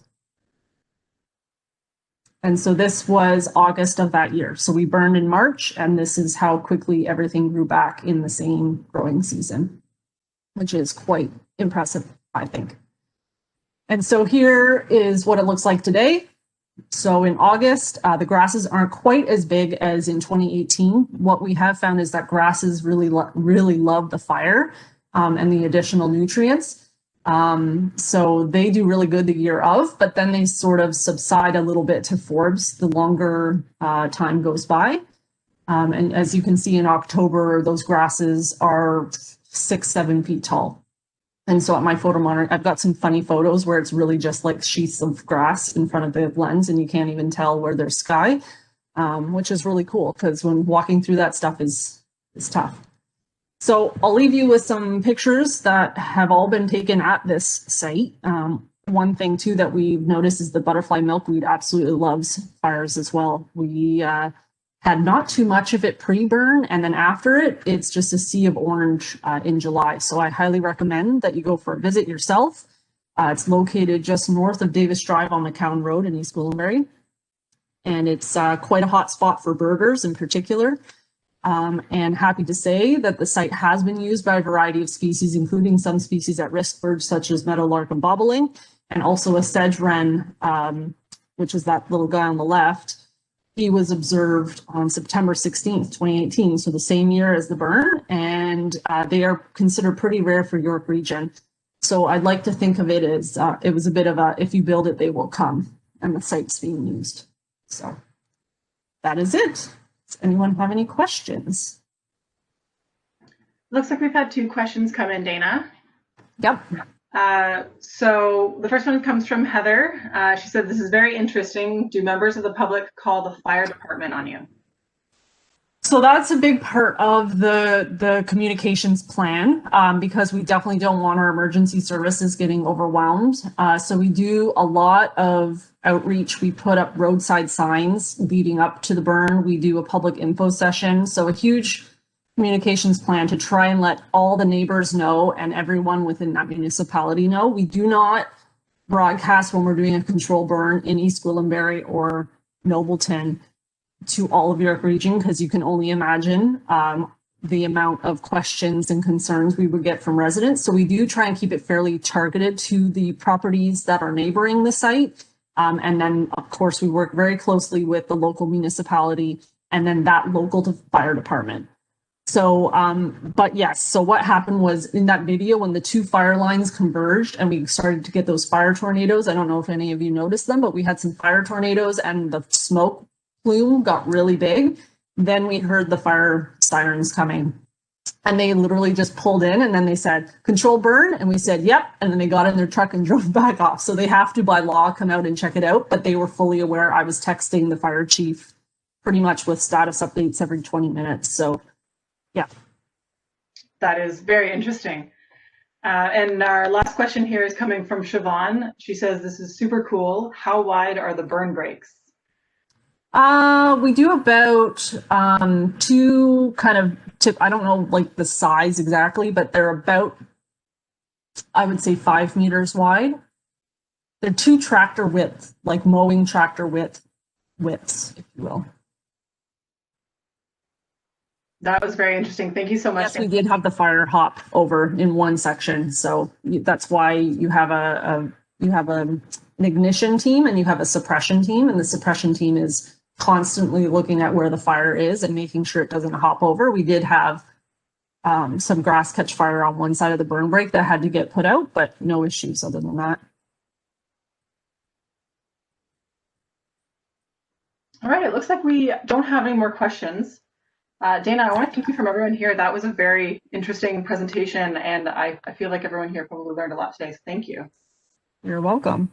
C: And so this was August of that year. So we burned in March, and this is how quickly everything grew back in the same growing season, which is quite impressive, I think. And so here is what it looks like today. So in August, the grasses aren't quite as big as in 2018. What we have found is that grasses really love the fire and the additional nutrients. So they do really good the year of, but then they sort of subside a little bit to forbs the longer time goes by. And as you can see in October, those grasses are 6-7 feet tall. And so at my photo monitor, I've got some funny photos where it's really just like sheets of grass in front of the lens and you can't even tell where there's sky, which is really cool because when walking through that stuff is tough. So I'll leave you with some pictures that have all been taken at this site. One thing too that we've noticed is the butterfly milkweed absolutely loves fires as well. We had not too much of it pre-burn, and then after it, it's just a sea of orange in July. So I highly recommend that you go for a visit yourself. It's located just north of Davis Drive on McCown Road in East Gwillimbury. And it's quite a hot spot for birders in particular. And happy to say that the site has been used by a variety of species, including some species at risk birds such as meadowlark and bobolink, and also a sedge wren, which is that little guy on the left. He was observed on September 16th, 2018, so the same year as the burn, and they are considered pretty rare for York region. So I'd like to think of it as it was a bit of a, if you build it, they will come, and the site's being used. So that is it. Does anyone have any questions?
A: Looks like we've had 2 questions come in, Dayna.
C: Yep.
A: So the first one comes from Heather. She said, "This is very interesting. Do members of the public call the fire department on you?"
C: So that's a big part of the communications plan, because we definitely don't want our emergency services getting overwhelmed. So we do a lot of outreach. We put up roadside signs leading up to the burn. We do a public info session. So a huge communications plan to try and let all the neighbors know and everyone within that municipality know. We do not broadcast when we're doing a control burn in East Gwillimbury or Nobleton to all of York region, because you can only imagine the amount of questions and concerns we would get from residents. So we do try and keep it fairly targeted to the properties that are neighboring the site. And then, of course, we work very closely with the local municipality and then that local fire department. So, but yes, so what happened was in that video when the 2 fire lines converged and we started to get those fire tornadoes, I don't know if any of you noticed them, but we had some fire tornadoes and the smoke plume got really big. Then we heard the fire sirens coming. And they literally just pulled in and then they said, control burn. And we said, yep. And then they got in their truck and drove back off. So they have to, by law, come out and check it out. But they were fully aware. I was texting the fire chief pretty much with status updates every 20 minutes. So, yeah.
A: That is very interesting. And our last question here is coming from Siobhan. She says, this is super cool. How wide are the burn breaks?
C: We do about two kind of tip. I don't know like the size exactly, but they're about, I would say 5 meters wide. They're 2 tractor width, like mowing tractor widths, if you will.
A: That was very interesting. Thank you so much.
C: Yes, we did have the fire hop over in one section, so that's why you have an ignition team and you have a suppression team, and the suppression team is constantly looking at where the fire is and making sure it doesn't hop over. We did have some grass catch fire on one side of the burn break that had to get put out, but no issues other than that.
A: All right, it looks like we don't have any more questions. Dayna, I want to thank you from everyone here. That was a very interesting presentation, and I feel like everyone here probably learned a lot today, so thank you.
C: You're welcome.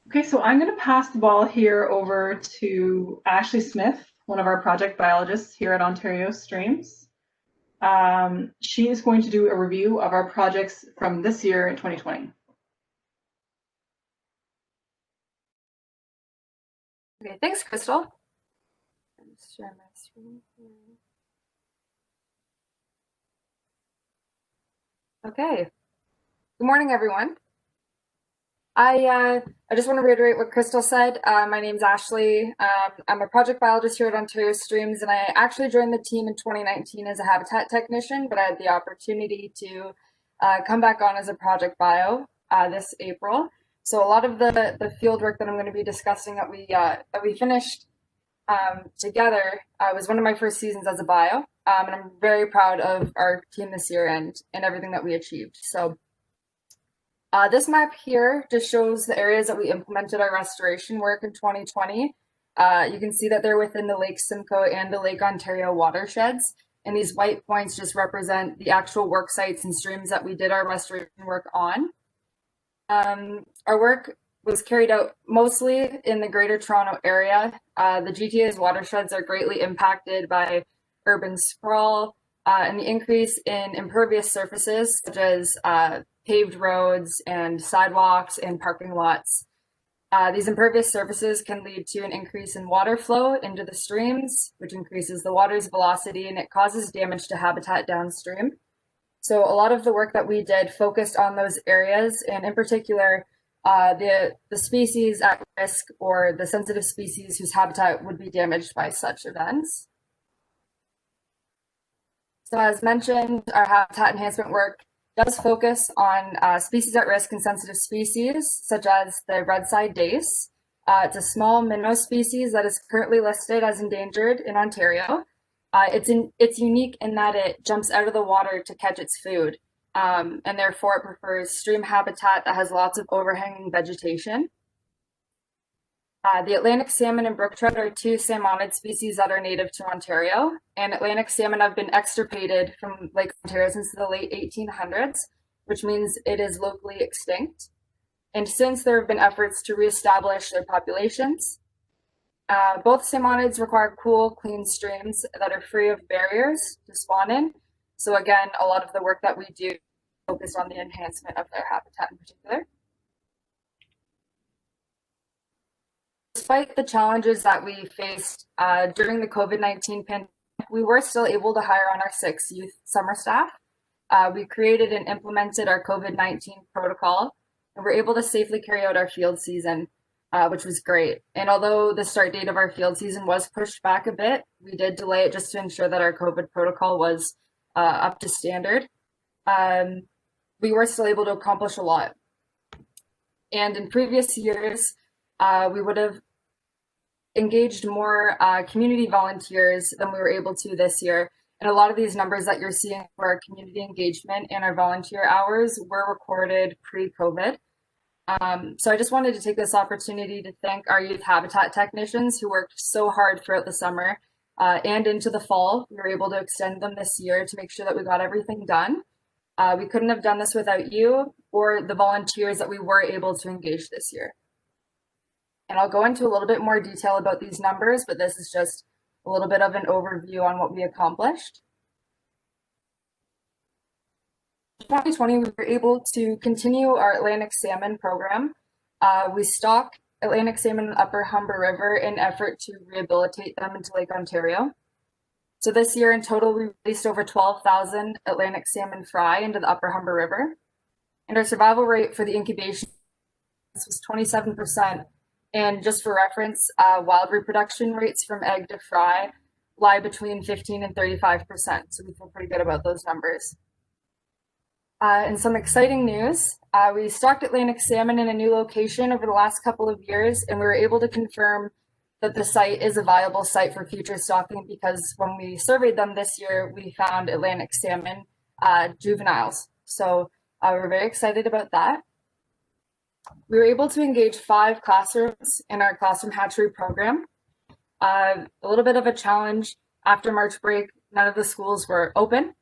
A: Okay, so I'm going to pass the ball here over to Ashley Smith, one of our project biologists here at Ontario Streams. She is going to do a review of our projects from this year in 2020.
D: Okay, thanks, Crystal. Let's share my screen here. Okay. Good morning, everyone. I just want to reiterate what Crystal said. My name's Ashley. I'm a project biologist here at Ontario Streams, and I actually joined the team in 2019 as a habitat technician, but I had the opportunity to come back on as a project bio this April. So a lot of the field work that I'm going to be discussing that we finished together was one of my first seasons as a bio, and I'm very proud of our team this year and everything that we achieved. So this map here just shows the areas that we implemented our restoration work in 2020. You can see that they're within the Lake Simcoe and the Lake Ontario watersheds, and these white points just represent the actual work sites and streams that we did our restoration work on. Our work was carried out mostly in the Greater Toronto area. The GTA's watersheds are greatly impacted by urban sprawl and the increase in impervious surfaces such as paved roads and sidewalks and parking lots. These impervious surfaces can lead to an increase in water flow into the streams, which increases the water's velocity and it causes damage to habitat downstream. So a lot of the work that we did focused on those areas, and in particular, the species at risk or the sensitive species whose habitat would be damaged by such events. So as mentioned, our habitat enhancement work does focus on species at risk and sensitive species, such as the red-side dace. It's a small minnow species that is currently listed as endangered in Ontario. It's unique in that it jumps out of the water to catch its food, and therefore it prefers stream habitat that has lots of overhanging vegetation. The Atlantic salmon and brook trout are 2 salmonid species that are native to Ontario, and Atlantic salmon have been extirpated from Lake Ontario since the late 1800s, which means it is locally extinct. And since there have been efforts to reestablish their populations, both salmonids require cool, clean streams that are free of barriers to spawn in. So again, a lot of the work that we do focus on the enhancement of their habitat in particular. Despite the challenges that we faced during the COVID-19 pandemic, we were still able to hire on our 6 youth summer staff. We created and implemented our COVID-19 protocol, and we're able to safely carry out our field season, which was great. And although the start date of our field season was pushed back a bit, we did delay it just to ensure that our COVID protocol was up to standard. We were still able to accomplish a lot. And in previous years, we would have engaged more community volunteers than we were able to this year. And a lot of these numbers that you're seeing for our community engagement and our volunteer hours were recorded pre-COVID. So I just wanted to take this opportunity to thank our youth habitat technicians who worked so hard throughout the summer and into the fall. We were able to extend them this year to make sure that we got everything done. We couldn't have done this without you or the volunteers that we were able to engage this year. And I'll go into a little bit more detail about these numbers, but this is just a little bit of an overview on what we accomplished. In 2020, we were able to continue our Atlantic salmon program. We stock Atlantic salmon in the Upper Humber River in effort to rehabilitate them into Lake Ontario. So this year in total, we released over 12,000 Atlantic salmon fry into the Upper Humber River. And our survival rate for the incubation was 27%. And just for reference, wild reproduction rates from egg to fry lie between 15 and 35%. So we feel pretty good about those numbers. And some exciting news, we stocked Atlantic salmon in a new location over the last couple of years, and we were able to confirm that the site is a viable site for future stocking because when we surveyed them this year, we found Atlantic salmon juveniles. So we're very excited about that. We were able to engage 5 classrooms in our classroom hatchery program. A little bit of a challenge after March break, none of the schools were open.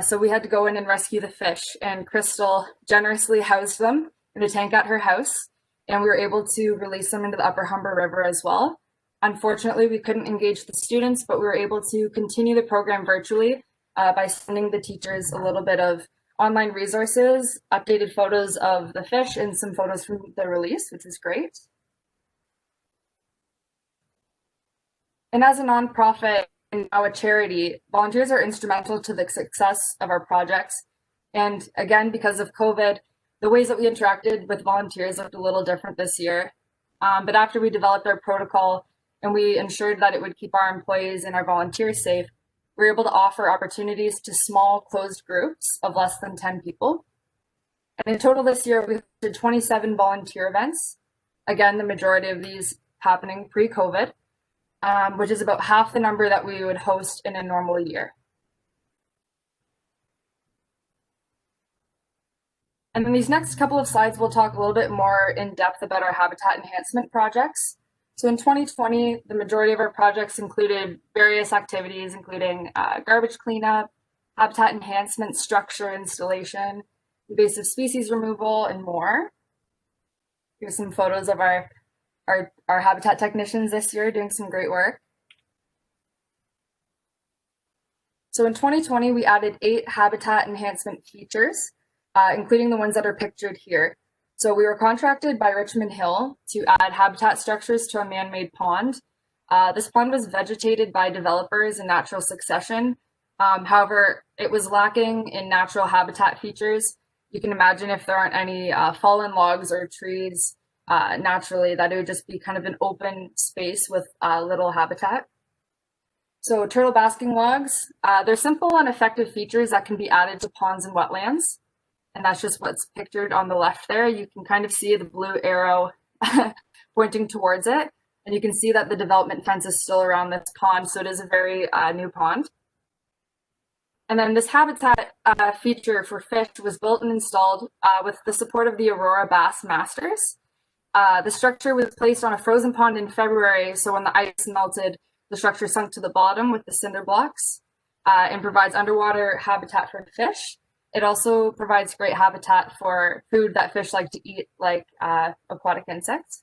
D: So we had to go in and rescue the fish, and Crystal generously housed them in a tank at her house, and we were able to release them into the Upper Humber River as well. Unfortunately, we couldn't engage the students, but we were able to continue the program virtually by sending the teachers a little bit of online resources, updated photos of the fish, and some photos from the release, which is great. And as a nonprofit and now a charity, volunteers are instrumental to the success of our projects. And again, because of COVID, the ways that we interacted with volunteers looked a little different this year. But after we developed our protocol and we ensured that it would keep our employees and our volunteers safe, we were able to offer opportunities to small closed groups of less than 10 people. And in total this year, we did 27 volunteer events. Again, the majority of these happening pre-COVID, which is about half the number that we would host in a normal year. And then these next couple of slides, we'll talk a little bit more in depth about our habitat enhancement projects. So in 2020, the majority of our projects included various activities, including garbage cleanup, habitat enhancement, structure installation, invasive species removal, and more. Here's some photos of our habitat technicians this year doing some great work. So in 2020, we added 8 habitat enhancement features, including the ones that are pictured here. So we were contracted by Richmond Hill to add habitat structures to a man-made pond. This pond was vegetated by developers in natural succession. However, it was lacking in natural habitat features. You can imagine if there aren't any fallen logs or trees naturally, that it would just be kind of an open space with little habitat. So turtle basking logs, they're simple and effective features that can be added to ponds and wetlands. And that's just what's pictured on the left there. You can kind of see the blue arrow pointing towards it. And you can see that the development fence is still around this pond. So it is a very new pond. And then this habitat feature for fish was built and installed with the support of the Aurora Bass Masters. The structure was placed on a frozen pond in February. So when the ice melted, the structure sunk to the bottom with the cinder blocks and provides underwater habitat for fish. It also provides great habitat for food that fish like to eat, like aquatic insects.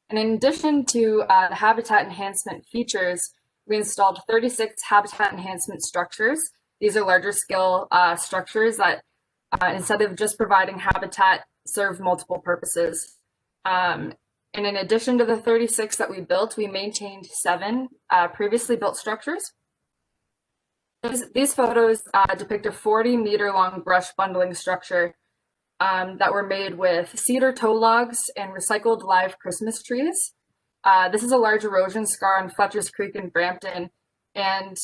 D: And in addition to the habitat enhancement features, we installed 36 habitat enhancement structures. These are larger scale structures that instead of just providing habitat, serve multiple purposes. And in addition to the 36 that we built, we maintained 7 previously built structures. These photos depict a 40-meter long brush bundling structure that were made with cedar tow logs and recycled live Christmas trees. This is a large erosion scar on Fletcher's Creek in Brampton. And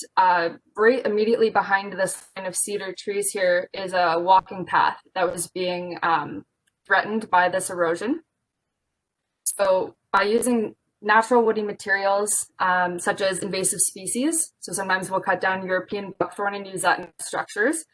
D: right immediately behind this line of cedar trees here is a walking path that was being threatened by this erosion. So by using natural woody materials such as invasive species, so sometimes we'll cut down European buckthorn and use that in structures,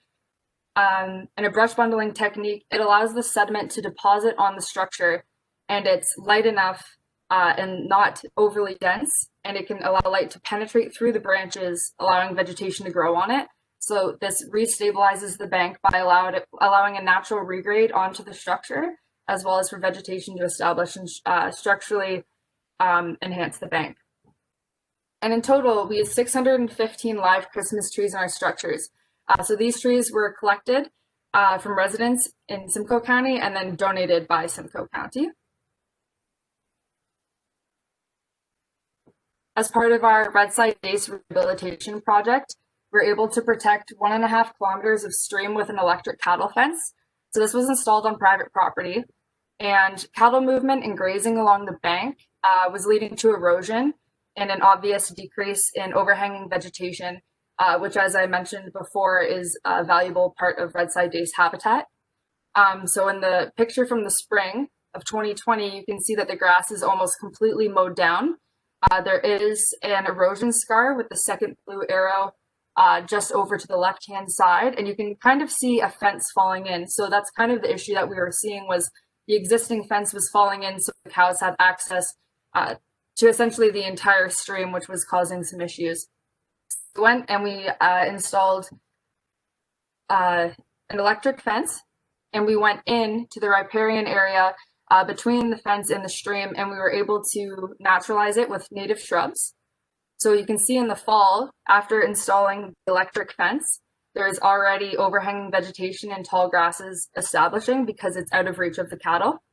D: and a brush bundling technique, it allows the sediment to deposit on the structure, and it's light enough and not overly dense, and it can allow light to penetrate through the branches, allowing vegetation to grow on it. So this restabilizes the bank by allowing a natural regrade onto the structure, as well as for vegetation to establish and structurally enhance the bank. And in total, we have 615 live Christmas trees in our structures. So these trees were collected from residents in Simcoe County and then donated by Simcoe County. As part of our Redside Dace rehabilitation project, we're able to protect 1.5 kilometers of stream with an electric cattle fence. So this was installed on private property, and cattle movement and grazing along the bank was leading to erosion and an obvious decrease in overhanging vegetation, which, as I mentioned before, is a valuable part of Redside Dace habitat. So in the picture from the spring of 2020, you can see that the grass is almost completely mowed down. There is an erosion scar with the second blue arrow just over to the left-hand side, and you can kind of see a fence falling in. So that's kind of the issue that we were seeing, was the existing fence was falling in, so the cows had access to essentially the entire stream, which was causing some issues. We went and we installed an electric fence, and we went in to the riparian area between the fence and the stream, and we were able to naturalize it with native shrubs. So you can see in the fall, after installing the electric fence, there is already overhanging vegetation and tall grasses establishing because it's out of reach of the cattle.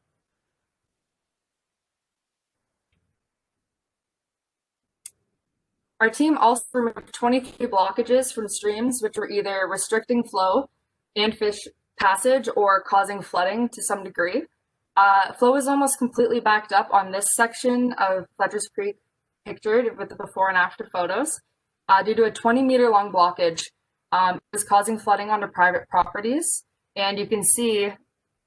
D: Our team also removed 23 blockages from streams, which were either restricting flow and fish passage or causing flooding to some degree. Flow is almost completely backed up on this section of Fletcher's Creek, pictured with the before and after photos, due to a 20-meter long blockage. It was causing flooding onto private properties. And you can see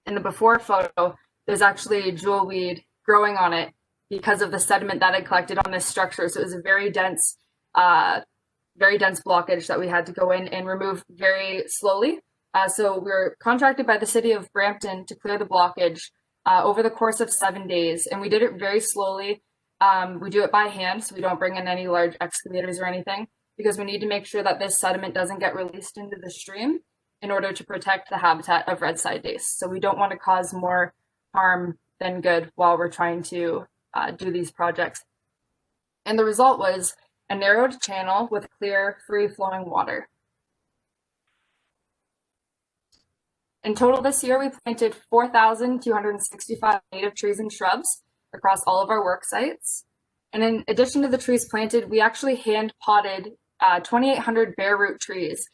D: in the before photo, there's actually jewelweed growing on it because of the sediment that had collected on this structure. So it was a very dense blockage that we had to go in and remove very slowly. So we were contracted by the city of Brampton to clear the blockage over the course of 7 days. And we did it very slowly. We do it by hand, so we don't bring in any large excavators or anything, because we need to make sure that this sediment doesn't get released into the stream in order to protect the habitat of Redside Dace. So we don't want to cause more harm than good while we're trying to do these projects. And the result was a narrowed channel with clear, free-flowing water. In total this year, we planted 4,265 native trees and shrubs across all of our work sites. And in addition to the trees planted, we actually hand potted 2,800 bare root trees.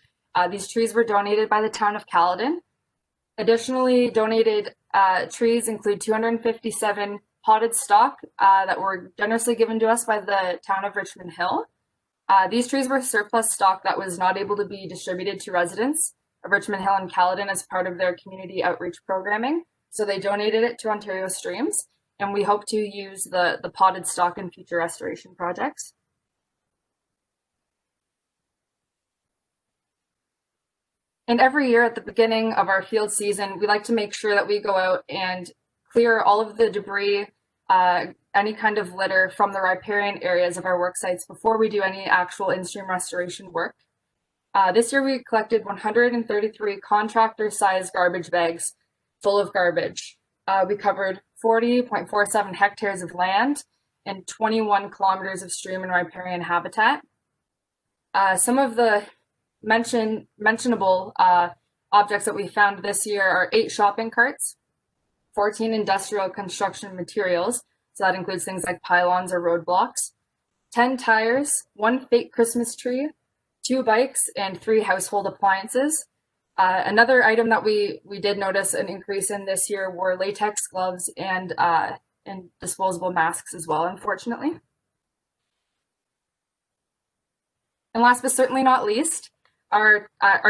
D: These trees were donated by the town of Caledon. Additionally, donated trees include 257 potted stock that were generously given to us by the town of Richmond Hill. These trees were surplus stock that was not able to be distributed to residents of Richmond Hill and Caledon as part of their community outreach programming. So they donated it to Ontario Streams, and we hope to use the potted stock in future restoration projects. And every year at the beginning of our field season, we like to make sure that we go out and clear all of the debris, any kind of litter from the riparian areas of our work sites before we do any actual in-stream restoration work. This year we collected 133 contractor-sized garbage bags full of garbage. We covered 40.47 hectares of land and 21 kilometers of stream and riparian habitat. Some of the mentionable objects that we found this year are 8 shopping carts, 14 industrial construction materials, so that includes things like pylons or roadblocks, 10 tires, 1 fake Christmas tree, 2 bikes, and 3 household appliances. Another item that we did notice an increase in this year were latex gloves and disposable masks as well, unfortunately. And last but certainly not least, our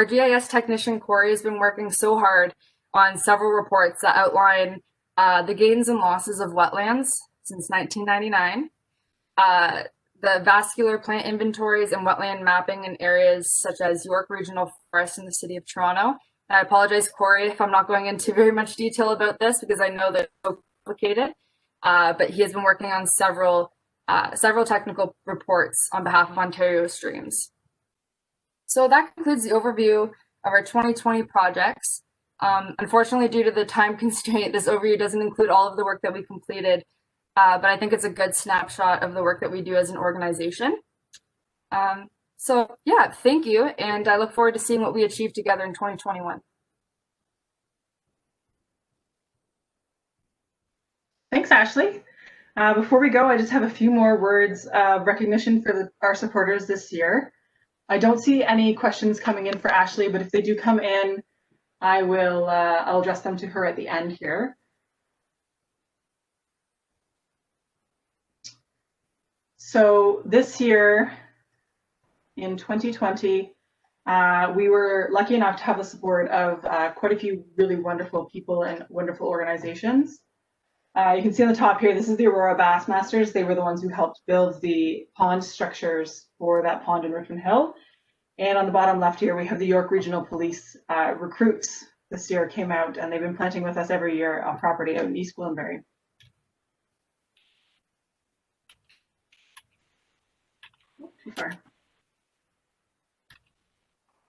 D: GIS technician, Corey, has been working so hard on several reports that outline the gains and losses of wetlands since 1999, the vascular plant inventories and wetland mapping in areas such as York Regional Forest in the city of Toronto. And I apologize, Corey, if I'm not going into very much detail about this, because I know that it's so complicated. but he has been working on several technical reports on behalf of Ontario Streams. So that concludes the overview of our 2020 projects. Unfortunately, due to the time constraint, this overview doesn't include all of the work that we completed, but I think it's a good snapshot of the work that we do as an organization. So yeah, thank you, and I look forward to seeing what we achieve together in 2021.
A: Thanks, Ashley. Before we go, I just have a few more words of recognition for our supporters this year. I don't see any questions coming in for Ashley, but if they do come in, I'll address them to her at the end here. So this year, in 2020, we were lucky enough to have the support of quite a few really wonderful people and wonderful organizations. You can see on the top here, this is the Aurora Bassmasters. They were the ones who helped build the pond structures for that pond in Richmond Hill. And on the bottom left here, we have the York Regional Police recruits this year came out, and they've been planting with us every year on property out in East Gwillimbury. Too far.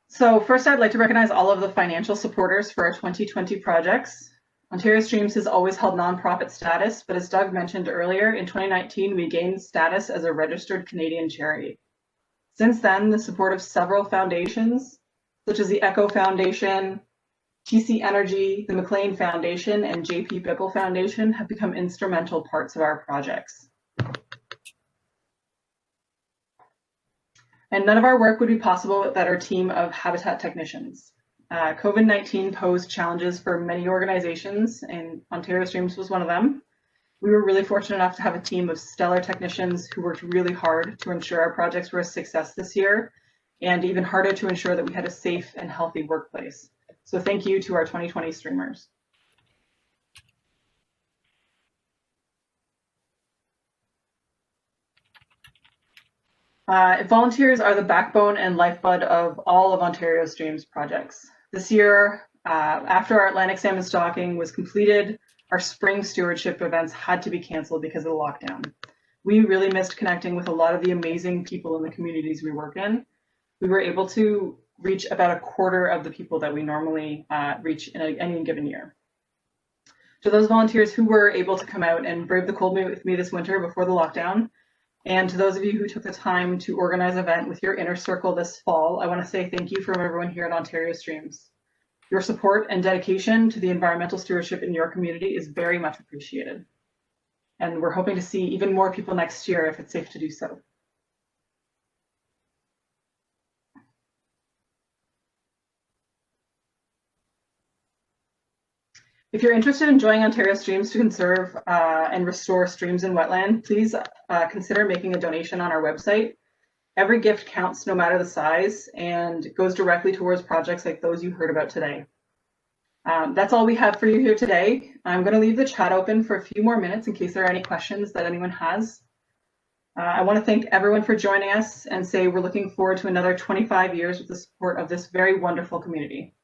A: So first, I'd like to recognize all of the financial supporters for our 2020 projects. Ontario Streams has always held nonprofit status, but as Doug mentioned earlier, in 2019, we gained status as a registered Canadian charity. Since then, the support of several foundations, such as the Echo Foundation, TC Energy, the McLean Foundation, and JP Bickle Foundation have become instrumental parts of our projects. And none of our work would be possible without our team of habitat technicians. COVID-19 posed challenges for many organizations, and Ontario Streams was one of them. We were really fortunate enough to have a team of stellar technicians who worked really hard to ensure our projects were a success this year, and even harder to ensure that we had a safe and healthy workplace. So thank you to our 2020 streamers. Volunteers are the backbone and lifeblood of all of Ontario Streams projects. This year, after our Atlantic salmon stocking was completed, our spring stewardship events had to be canceled because of the lockdown. We really missed connecting with a lot of the amazing people in the communities we work in. We were able to reach about a quarter of the people that we normally reach in any given year. To those volunteers who were able to come out and brave the cold with me this winter before the lockdown, and to those of you who took the time to organize an event with your inner circle this fall, I want to say thank you from everyone here at Ontario Streams. Your support and dedication to the environmental stewardship in your community is very much appreciated. And we're hoping to see even more people next year if it's safe to do so. If you're interested in joining Ontario Streams to conserve and restore streams and wetland, please consider making a donation on our website. Every gift counts no matter the size and goes directly towards projects like those you heard about today. That's all we have for you here today. I'm going to leave the chat open for a few more minutes in case there are any questions that anyone has. I want to thank everyone for joining us and say we're looking forward to another 25 years with the support of this very wonderful community.